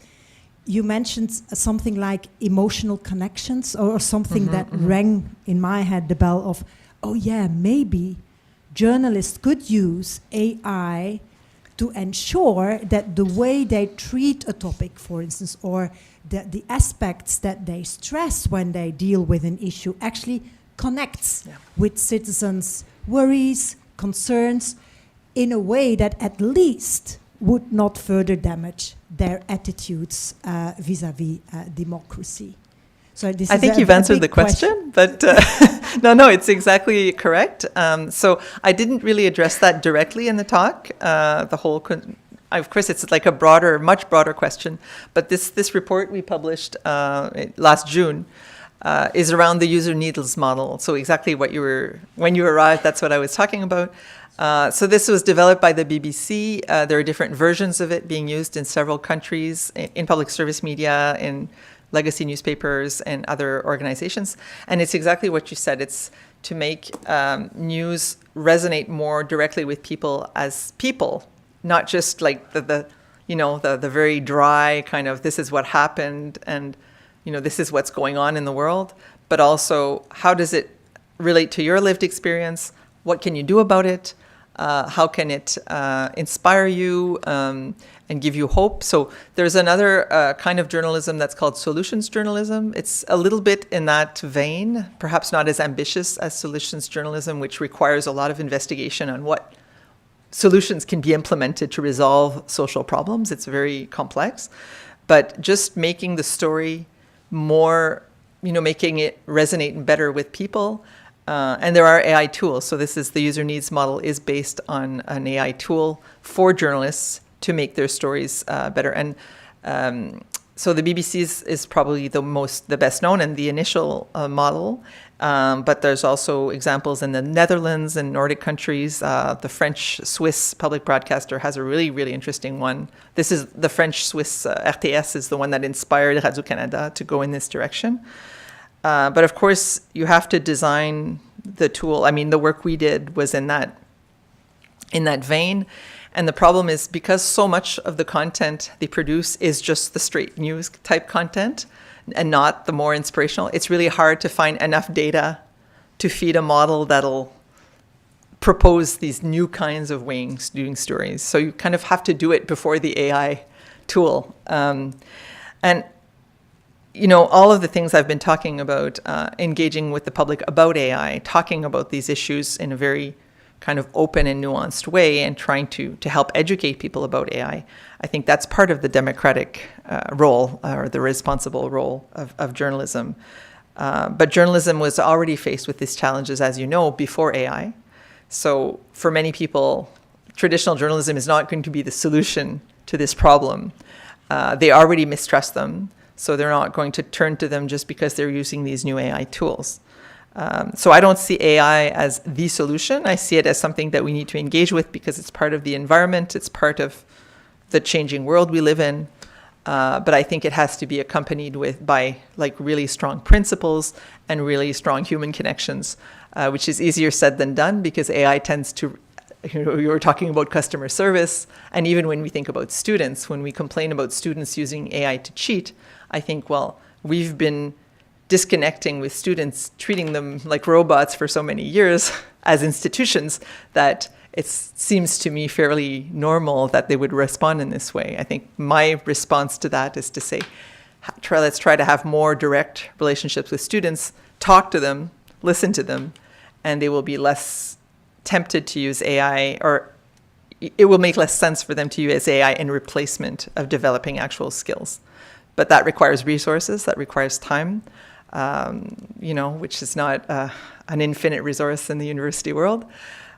you mentioned something like emotional connections or something that rang in my head the bell of, oh yeah, maybe journalists could use AI to ensure that the way they treat a topic, for instance, or the aspects that they stress when they deal with an issue actually connects with citizens, worries, concerns, in a way that at least would not further damage their attitudes vis-à-vis democracy. So this I think you've answered the question, but no, it's exactly correct. So I didn't really address that directly in the talk. Of course, it's like a broader, much broader question. But this report we published last June is around the user needs model. So exactly when you arrived, that's what I was talking about. So this was developed by the BBC. There are different versions of it being used in several countries, in public service media, in legacy newspapers and other organizations. And it's exactly what you said. It's to make news resonate more directly with people as people, not just like the very dry kind of this is what happened and this is what's going on in the world, but also how does it relate to your lived experience? What can you do about it? How can it inspire you and give you hope? So there's another kind of journalism that's called solutions journalism. It's a little bit in that vein, perhaps not as ambitious as solutions journalism, which requires a lot of investigation on what solutions can be implemented to resolve social problems. It's very complex. But just making the story more, making it resonate better with people. And there are AI tools. So the user needs model is based on an AI tool for journalists to make their stories better. And so the BBC is probably the best known and the initial model. But there's also examples in the Netherlands and Nordic countries. The French-Swiss public broadcaster has a really, really interesting one. This is the French-Swiss RTS is the one that inspired Radio-Canada to go in this direction. But of course, you have to design the tool. I mean, the work we did was in that vein. And the problem is because so much of the content they produce is just the straight news type content and not the more inspirational, it's really hard to find enough data to feed a model that'll propose these new kinds of ways of doing stories. So you kind of have to do it before the AI tool. And all of the things I've been talking about, engaging with the public about AI, talking about these issues in a very kind of open and nuanced way and trying to help educate people about AI, I think that's part of the democratic role or the responsible role of journalism. But journalism was already faced with these challenges, as you know, before AI. So for many people, traditional journalism is not going to be the solution to this problem. They already mistrust them. So they're not going to turn to them just because they're using these new AI tools. So I don't see AI as the solution. I see it as something that we need to engage with because it's part of the environment. It's part of the changing world we live in. But I think it has to be accompanied by like really strong principles and really strong human connections, which is easier said than done because AI tends to, you were talking about customer service. And even when we think about students, when we complain about students using AI to cheat, I think, well, we've been disconnecting with students, treating them like robots for so many years as institutions that it seems to me fairly normal that they would respond in this way. I think my response to that is to say, let's try to have more direct relationships with students, talk to them, listen to them, and they will be less tempted to use AI, or it will make less sense for them to use AI in replacement of developing actual skills. But that requires resources, that requires time, which is not an infinite resource in the university world.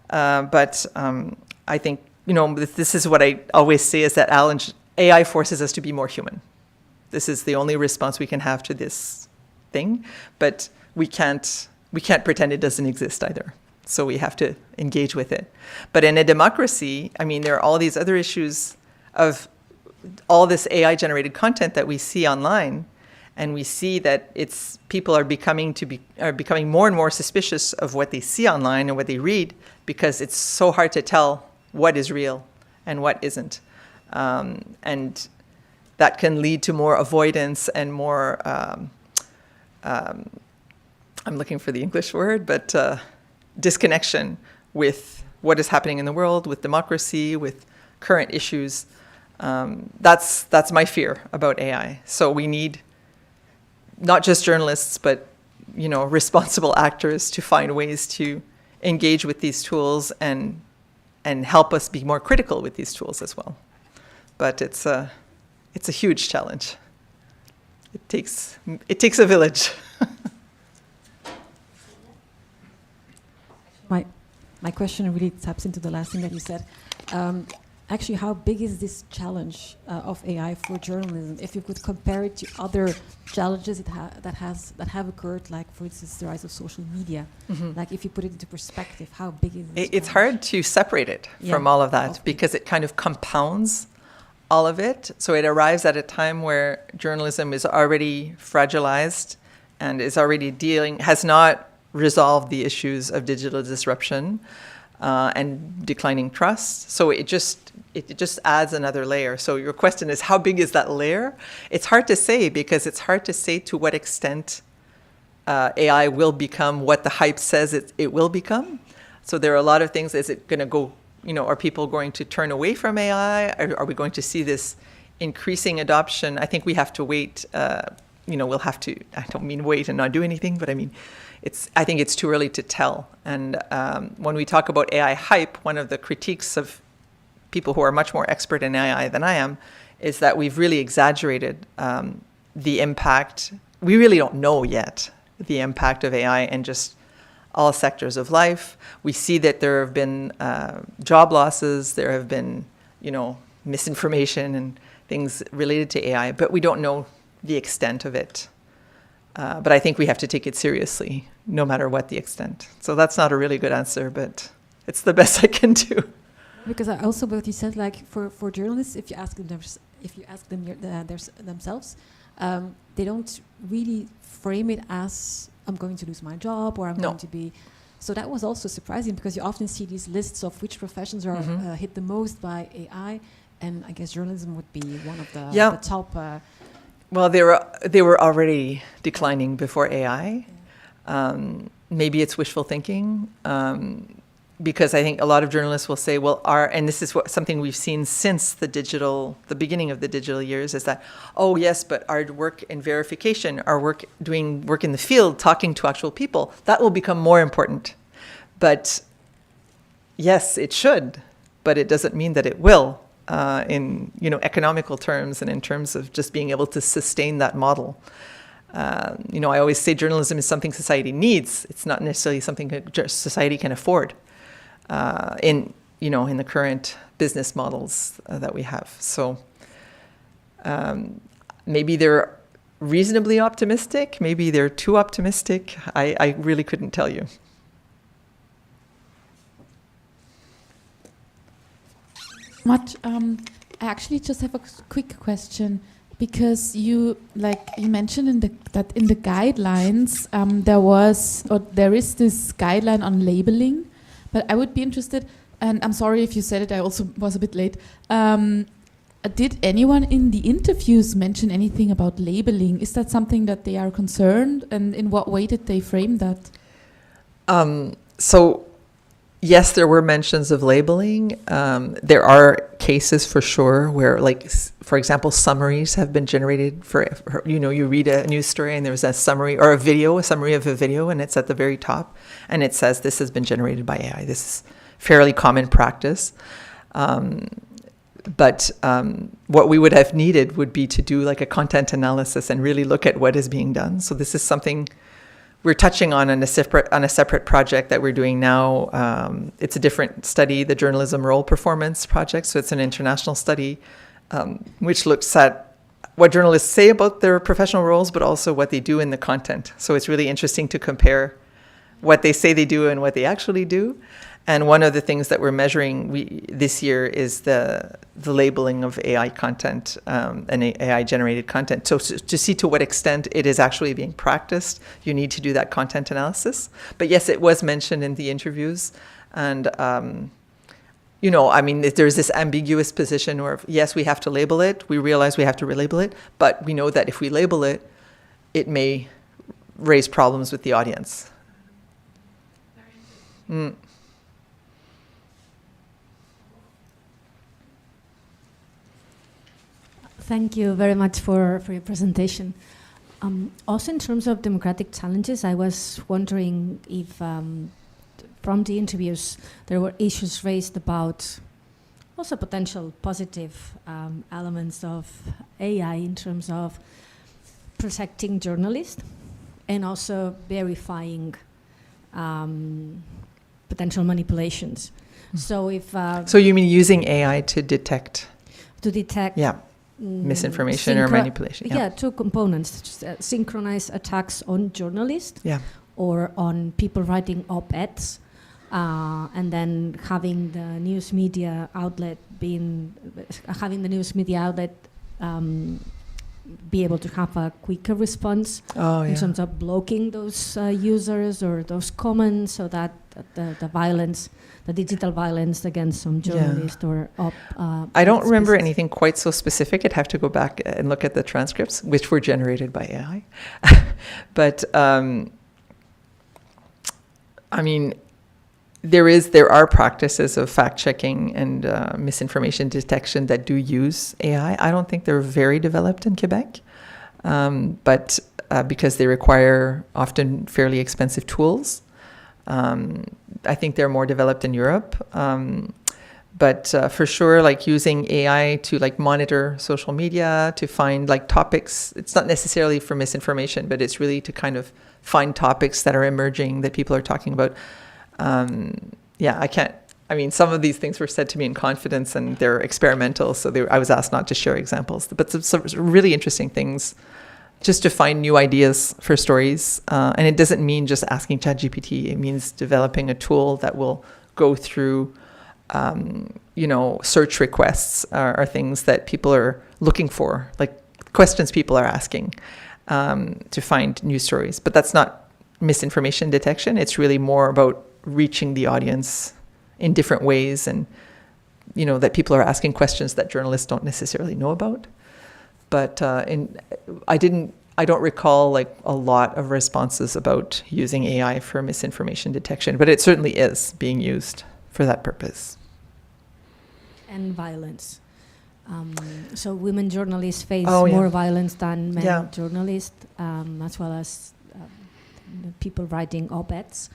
But I think, this is what I always say is that AI forces us to be more human. This is the only response we can have to this thing, but we can't pretend it doesn't exist either. So we have to engage with it. But in a democracy, I mean, there are all these other issues of all this AI-generated content that we see online, and we see that people are becoming more and more suspicious of what they see online and what they read because it's so hard to tell what is real and what isn't, and that can lead to more avoidance and more. I'm looking for the English word, but disconnection with what is happening in the world, with democracy, with current issues. That's my fear about AI. So we need not just journalists, but responsible actors to find ways to engage with these tools and help us be more critical with these tools as well. But it's a huge challenge. It takes a village. My question really taps into the last thing that you said. Actually, how big is this challenge of AI for journalism? If you could compare it to other challenges that have occurred, like for instance the rise of social media, like if you put it into perspective, how big is this? It's hard to separate it from all of that because it kind of compounds all of it. So it arrives at a time where journalism is already fragilized and is already has not resolved the issues of digital disruption and declining trust. So it just adds another layer. So your question is, how big is that layer? It's hard to say because it's hard to say to what extent AI will become what the hype says it will become. So there are a lot of things. Is it going to go, are people going to turn away from AI? Are we going to see this increasing adoption? I think we have to wait. We'll have to, I don't mean wait and not do anything, but I mean, I think it's too early to tell. And when we talk about AI hype, one of the critiques of people who are much more expert in AI than I am is that we've really exaggerated the impact. We really don't know yet the impact of AI in just all sectors of life. We see that there have been job losses, there have been, misinformation and things related to AI, but we don't know the extent of it. But I think we have to take it seriously, no matter what the extent. So that's not a really good answer, but it's the best I can do. Because I also what you said, like for journalists, if you ask them themselves, they don't really frame it as I'm going to lose my job or I'm going to be. So that was also surprising because you often see these lists of which professions are hit the most by AI, and I guess journalism would be one of the top. Well, they were already declining before AI. Maybe it's wishful thinking, because I think a lot of journalists will say, well, and this is something we've seen since the beginning of the digital years, is that, oh yes, but our work in verification, doing work in the field, talking to actual people, that will become more important. But yes, it should, but it doesn't mean that it will. In economical terms and in terms of just being able to sustain that model. I always say journalism is something society needs. It's not necessarily something that society can afford in the current business models that we have. So maybe they're reasonably optimistic. Maybe they're too optimistic. I really couldn't tell you. I actually just have a quick question, because you mentioned that in the guidelines there is this guideline on labeling, but I would be interested, and I'm sorry if you said it, I also was a bit late. Did anyone in the interviews mention anything about labeling? Is that something that they are concerned, and in what way did they frame that? So yes, there were mentions of labeling. There are cases for sure where, for example, summaries have been generated for you read a news story and there's a summary or a summary of a video, and it's at the very top, and it says this has been generated by AI. This is fairly common practice. But what we would have needed would be to do a content analysis and really look at what is being done. So this is something we're touching on a separate project that we're doing now. It's a different study, the Journalism Role Performance Project. So it's an international study which looks at what journalists say about their professional roles, but also what they do in the content. So it's really interesting to compare what they say they do and what they actually do. And one of the things that we're measuring this year is the labeling of AI content and AI-generated content. So to see to what extent it is actually being practiced, you need to do that content analysis. But yes, it was mentioned in the interviews. And, there's this ambiguous position where, yes, we have to label it. We realize we have to relabel it. But we know that if we label it, it may raise problems with the audience. Thank you very much for your presentation. Also, in terms of democratic challenges, I was wondering if from the interviews, there were issues raised about also potential positive elements of AI in terms of protecting journalists and also verifying potential manipulations. So if So you mean using AI to detect? To detect Misinformation or manipulation. Yeah, two components: synchronize attacks on journalists or on people writing op-eds, and then having the news media outlet be able to have a quicker response in terms of blocking those users or those comments, so that the violence, the digital violence against some journalist or I don't remember anything quite so specific. I'd have to go back and look at the transcripts, which were generated by AI. But I mean, there are practices of fact-checking and misinformation detection that do use AI. I don't think they're very developed in Quebec, but because they require often fairly expensive tools. I think they're more developed in Europe. But for sure, like using AI to like monitor social media, to find like topics, it's not necessarily for misinformation, but it's really to kind of find topics that are emerging that people are talking about. Some of these things were said to me in confidence and they're experimental. So I was asked not to share examples, but some really interesting things just to find new ideas for stories. And it doesn't mean just asking ChatGPT. It means developing a tool that will go through, search requests are things that people are looking for, like questions people are asking to find news stories. But that's not misinformation detection. It's really more about reaching the audience in different ways, and that people are asking questions that journalists don't necessarily know about. But I don't recall like a lot of responses about using AI for misinformation detection, but it certainly is being used for that purpose. And violence. So women journalists face more violence than men journalists, as well as people writing op-eds.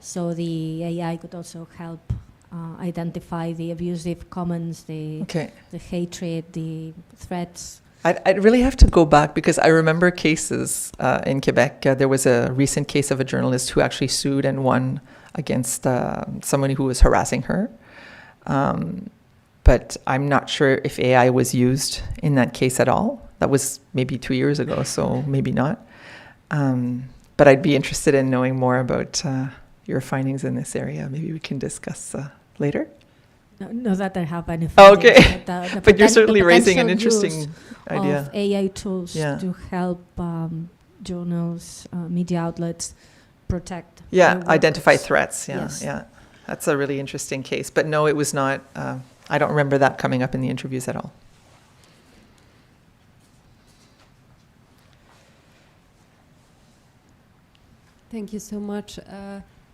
So the AI could also help identify the abusive comments, the hatred, the threats. I'd really have to go back because I remember cases in Quebec. There was a recent case of a journalist who actually sued and won against somebody who was harassing her. But I'm not sure if AI was used in that case at all. That was maybe 2 years ago, so maybe not. But I'd be interested in knowing more about your findings in this area. Maybe we can discuss later. No, that I have any findings. Okay, but you're certainly raising an interesting idea. Of AI tools to help journals, media outlets protect. Identify threats. Yeah. That's a really interesting case. But no, it was not. I don't remember that coming up in the interviews at all. Thank you so much.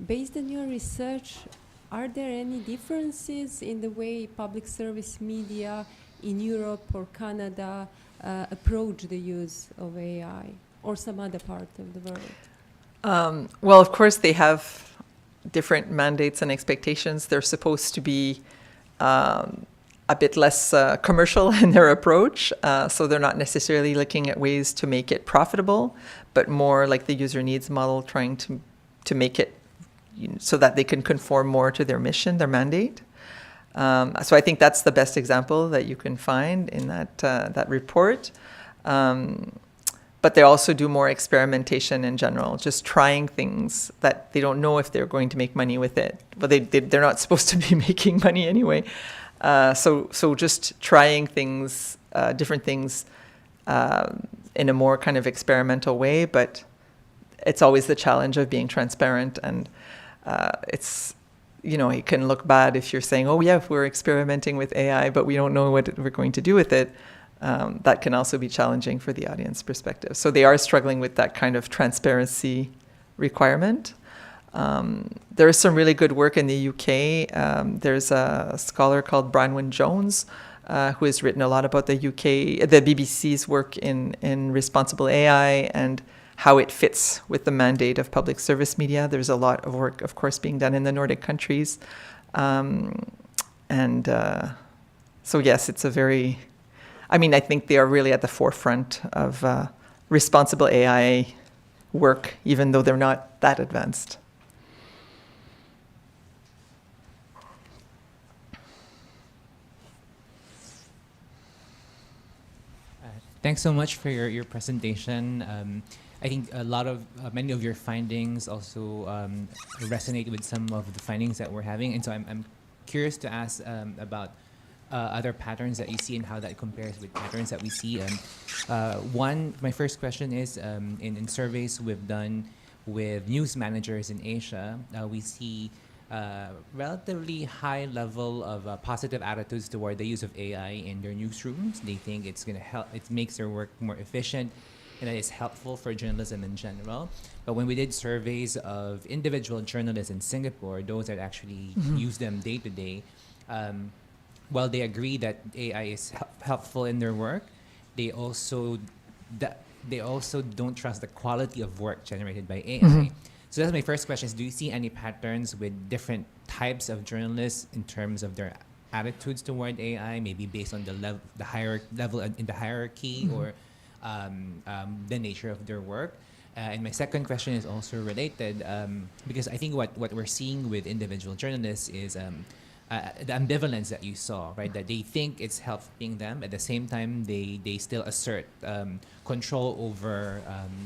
Based on your research, are there any differences in the way public service media in Europe or Canada approach the use of AI, or some other part of the world? Well, of course, they have different mandates and expectations. They're supposed to be a bit less commercial in their approach. So they're not necessarily looking at ways to make it profitable, but more like the user needs model, trying to make it so that they can conform more to their mission, their mandate. So I think that's the best example that you can find in that report. But they also do more experimentation in general, just trying things that they don't know if they're going to make money with it. But they're not supposed to be making money anyway. So just trying things, different things in a more kind of experimental way. But it's always the challenge of being transparent, and it can look bad if you're saying, oh yeah, we're experimenting with AI, but we don't know what we're going to do with it. That can also be challenging for the audience perspective. So they are struggling with that kind of transparency requirement. There is some really good work in the UK. There's a scholar called Bronwyn Jones who has written a lot about the BBC's work in responsible AI, and how it fits with the mandate of public service media. There's a lot of work, of course, being done in the Nordic countries. So yes, it's a very, I mean, I think they are really at the forefront of responsible AI work, even though they're not that advanced. Thanks so much for your presentation. I think many of your findings also resonate with some of the findings that we're having. And so I'm curious to ask about other patterns that you see and how that compares with patterns that we see. My first question is, in surveys we've done with news managers in Asia, we see relatively high level of positive attitudes toward the use of AI in their newsrooms. They think it's going to help, it makes their work more efficient, and that is helpful for journalism in general. But when we did surveys of individual journalists in Singapore, those that actually use them day to day, while they agree that AI is helpful in their work, they also don't trust the quality of work generated by AI. So that's my first question: is do you see any patterns with different types of journalists in terms of their attitudes toward AI, maybe based on the level in the hierarchy or the nature of their work? And my second question is also related, because I think what we're seeing with individual journalists is the ambivalence that you saw, right? That they think it's helping them, at the same time they still assert control over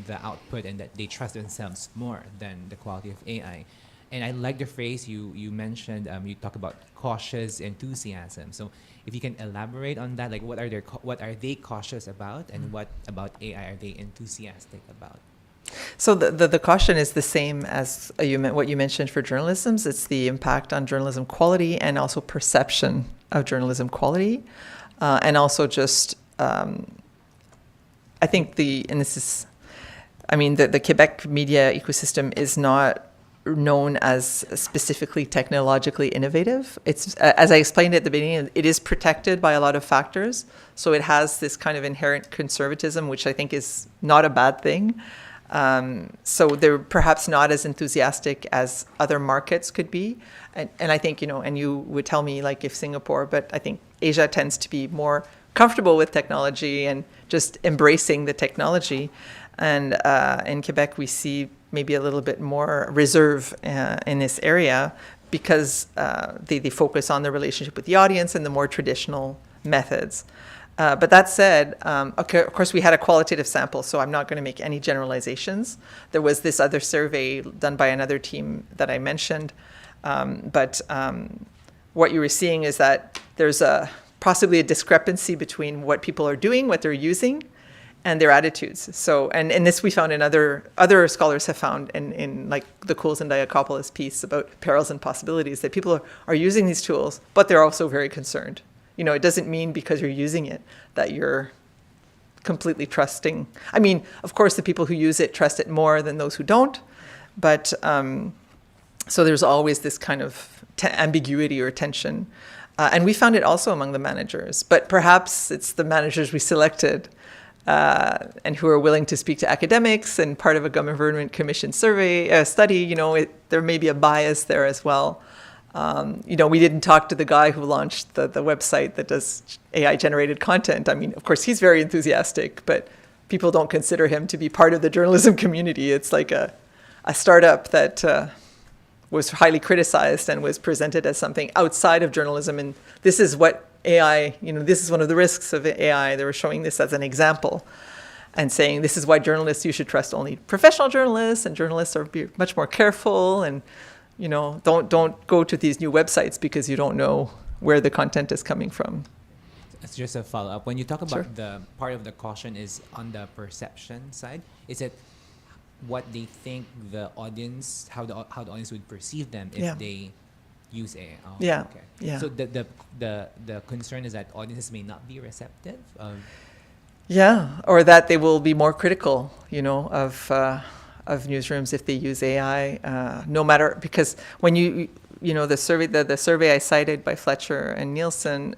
the output, and that they trust themselves more than the quality of AI. And I like the phrase you mentioned. You talk about cautious enthusiasm. So if you can elaborate on that, like what are they cautious about, and what about AI are they enthusiastic about? So the caution is the same as what you mentioned for journalism. It's the impact on journalism quality and also perception of journalism quality. And also just, I think the Quebec media ecosystem is not known as specifically technologically innovative. It's, as I explained at the beginning, it is protected by a lot of factors. So it has this kind of inherent conservatism, which I think is not a bad thing. So they're perhaps not as enthusiastic as other markets could be. And I think, and you would tell me like if Singapore, but I think Asia tends to be more comfortable with technology and just embracing the technology. And in Quebec, we see maybe a little bit more reserve in this area because they focus on the relationship with the audience and the more traditional methods. But that said, okay, of course, we had a qualitative sample, so I'm not going to make any generalizations. There was this other survey done by another team that I mentioned. But what you were seeing is that there's possibly a discrepancy between what people are doing, what they're using, and their attitudes. So, and this we found in other scholars have found in like the Coles and Diakopoulos piece about perils and possibilities, that people are using these tools, but they're also very concerned. It doesn't mean because you're using it that you're completely trusting. I mean, of course, the people who use it trust it more than those who don't. But so there's always this kind of ambiguity or tension. And we found it also among the managers. But perhaps it's the managers we selected and who are willing to speak to academics and part of a government commission study. There may be a bias there as well. We didn't talk to the guy who launched the website that does AI-generated content. I mean, of course, he's very enthusiastic, but people don't consider him to be part of the journalism community. It's like a startup that was highly criticized and was presented as something outside of journalism. And this is what AI, this is one of the risks of AI. They were showing this as an example and saying this is why journalists, you should trust only professional journalists, and journalists are be much more careful, and don't go to these new websites because you don't know where the content is coming from. It's just a follow-up. When you talk about Sure. the part of the caution is on the perception side, is it what they think the audience, how the audience would perceive them if they use AI? Oh, Yeah. Okay. Yeah. So the concern is that audiences may not be receptive. Yeah, or that they will be more critical, of newsrooms if they use AI, no matter, because when the survey I cited by Fletcher and Nielsen,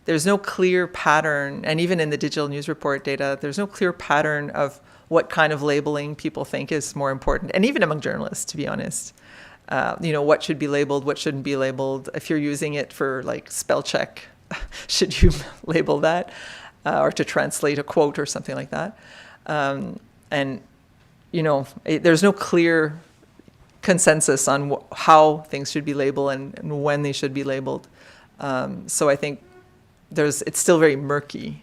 there's no clear pattern, and even in the digital news report data, there's no clear pattern of what kind of labeling people think is more important, and even among journalists, to be honest. What should be labeled, what shouldn't be labeled. If you're using it for like spell check, should you label that? Or to translate a quote or something like that. There's no clear consensus on how things should be labeled and when they should be labeled. So I think it's still very murky.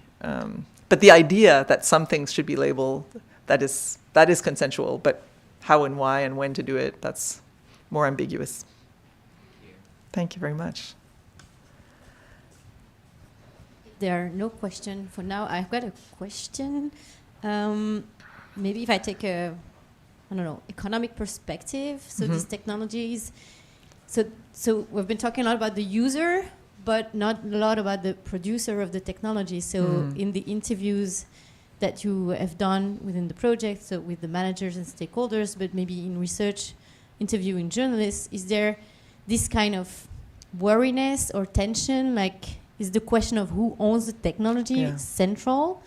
But the idea that some things should be labeled, that is consensual, but how and why and when to do it, that's more ambiguous. Thank you very much. There are no questions for now. I've got a question. Maybe if I take economic perspective. So these technologies, so we've been talking a lot about the user, but not a lot about the producer of the technology. So in the interviews that you have done within the project, so with the managers and stakeholders, but maybe in research, interviewing journalists, is there this kind of worriness or tension? Like, is the question of who owns the technology central?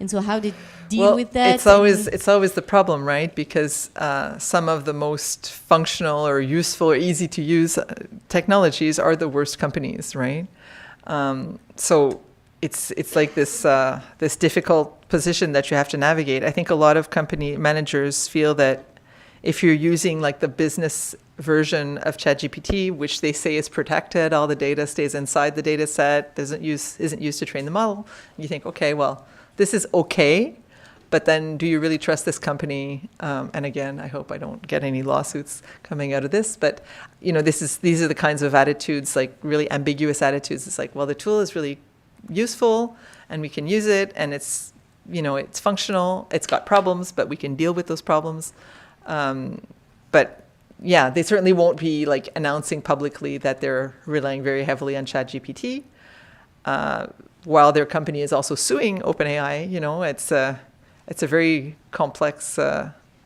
And so how did deal with that? It's always the problem, right? Because some of the most functional or useful or easy to use technologies are the worst companies, right? So it's like this difficult position that you have to navigate. I think a lot of company managers feel that if you're using like the business version of ChatGPT, which they say is protected, all the data stays inside the data set, isn't used to train the model, you think, okay, well, this is okay, but then do you really trust this company? And again, I hope I don't get any lawsuits coming out of this, but these are the kinds of attitudes, like really ambiguous attitudes. It's like, well, the tool is really useful and we can use it and it's functional, it's got problems, but we can deal with those problems. But yeah, they certainly won't be like announcing publicly that they're relying very heavily on ChatGPT, while their company is also suing OpenAI. It's a very complex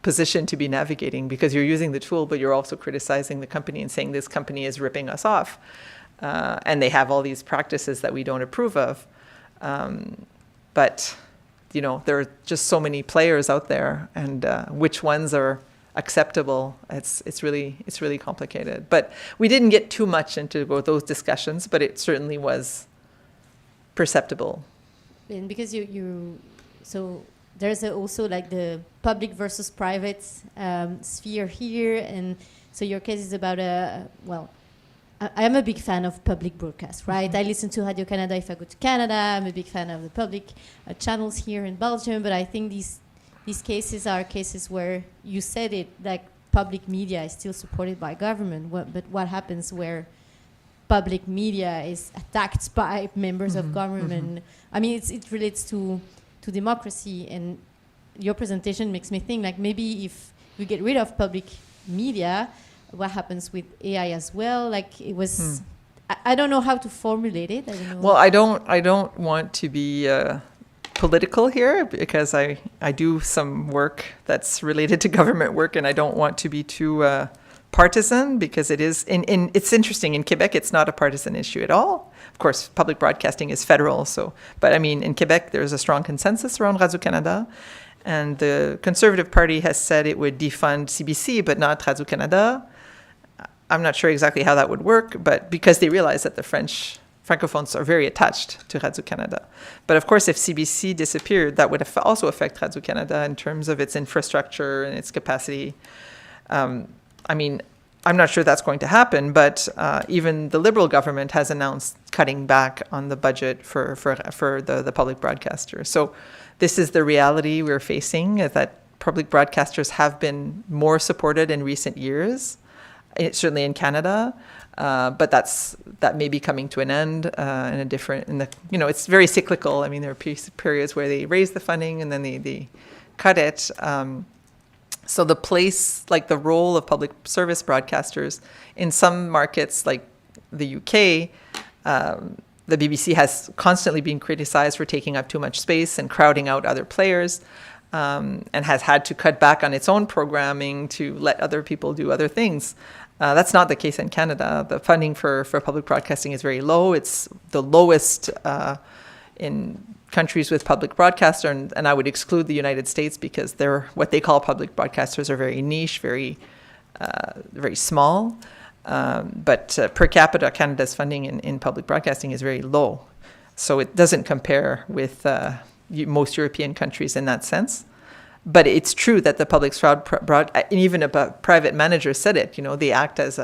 position to be navigating because you're using the tool, but you're also criticizing the company and saying this company is ripping us off, and they have all these practices that we don't approve of. But there are just so many players out there, and which ones are acceptable, it's really complicated. But we didn't get too much into those discussions, but it certainly was perceptible. And because so there's also like the public versus private sphere here, and so your case is about I am a big fan of public broadcast, right? I listen to Radio-Canada if I go to Canada. I'm a big fan of the public channels here in Belgium, but I think these cases are cases where you said it, like public media is still supported by government, but what happens where public media is attacked by members of government? I mean, it relates to democracy, and your presentation makes me think like maybe if we get rid of public media, what happens with AI as well? Like it was, I don't know how to formulate it. I don't know. Well, I don't want to be political here because I do some work that's related to government work, and I don't want to be too partisan because it is. It's interesting in Quebec. It's not a partisan issue at all. Of course, public broadcasting is federal. But I mean, in Quebec, there's a strong consensus around Radio-Canada. And the Conservative Party has said it would defund CBC, but not Radio-Canada. I'm not sure exactly how that would work, but because they realize that the Francophones are very attached to Radio-Canada. But of course, if CBC disappeared, that would also affect Radio-Canada in terms of its infrastructure and its capacity. I mean, I'm not sure that's going to happen, but even the Liberal government has announced cutting back on the budget for the public broadcasters. So this is the reality we're facing, is that public broadcasters have been more supported in recent years, certainly in Canada, but that may be coming to an end it's very cyclical. I mean, there are periods where they raise the funding and then they cut it. So the place, like the role of public service broadcasters in some markets like the UK, the BBC has constantly been criticized for taking up too much space and crowding out other players, and has had to cut back on its own programming to let other people do other things. That's not the case in Canada. The funding for public broadcasting is very low. It's the lowest in countries with public broadcaster, and I would exclude the United States because they're what they call public broadcasters are very niche, very small. But per capita, Canada's funding in public broadcasting is very low. So it doesn't compare with most European countries in that sense. But it's true that the public even a private manager said it, they act as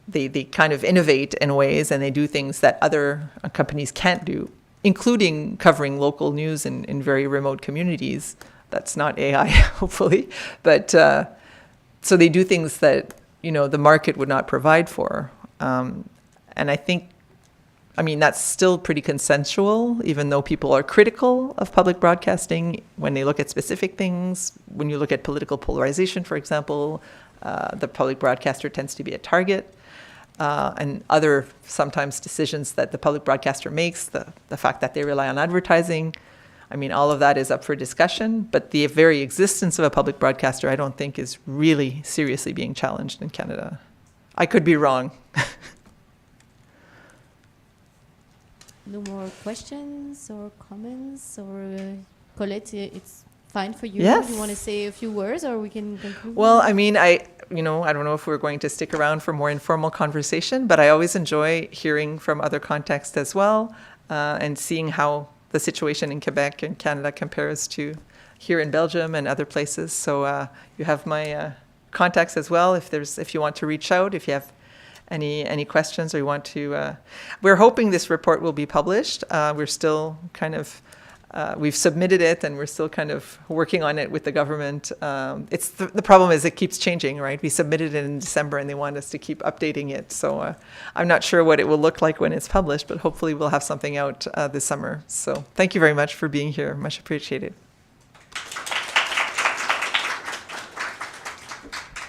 they kind of innovate in ways, and they do things that other companies can't do, including covering local news in very remote communities. That's not AI, hopefully. But so they do things that, the market would not provide for. And I think, that's still pretty consensual, even though people are critical of public broadcasting when they look at specific things. When you look at political polarization, for example, the public broadcaster tends to be a target. And other sometimes decisions that the public broadcaster makes, the fact that they rely on advertising, all of that is up for discussion. But the very existence of a public broadcaster, I don't think, is really seriously being challenged in Canada. I could be wrong. No more questions or comments? Or Colette, it's fine for you? Yes. Do you want to say a few words, or we can conclude? Well, I don't know if we're going to stick around for more informal conversation, but I always enjoy hearing from other contexts as well, and seeing how the situation in Quebec and Canada compares to here in Belgium and other places. So you have my contacts as well if you want to reach out, if you have any questions or you want to. We're hoping this report will be published. We're still kind of we've submitted it, and we're still kind of working on it with the government. It's the problem is it keeps changing, right? We submitted it in December, and they want us to keep updating it. So I'm not sure what it will look like when it's published, but hopefully we'll have something out this summer. So thank you very much for being here. Much appreciated.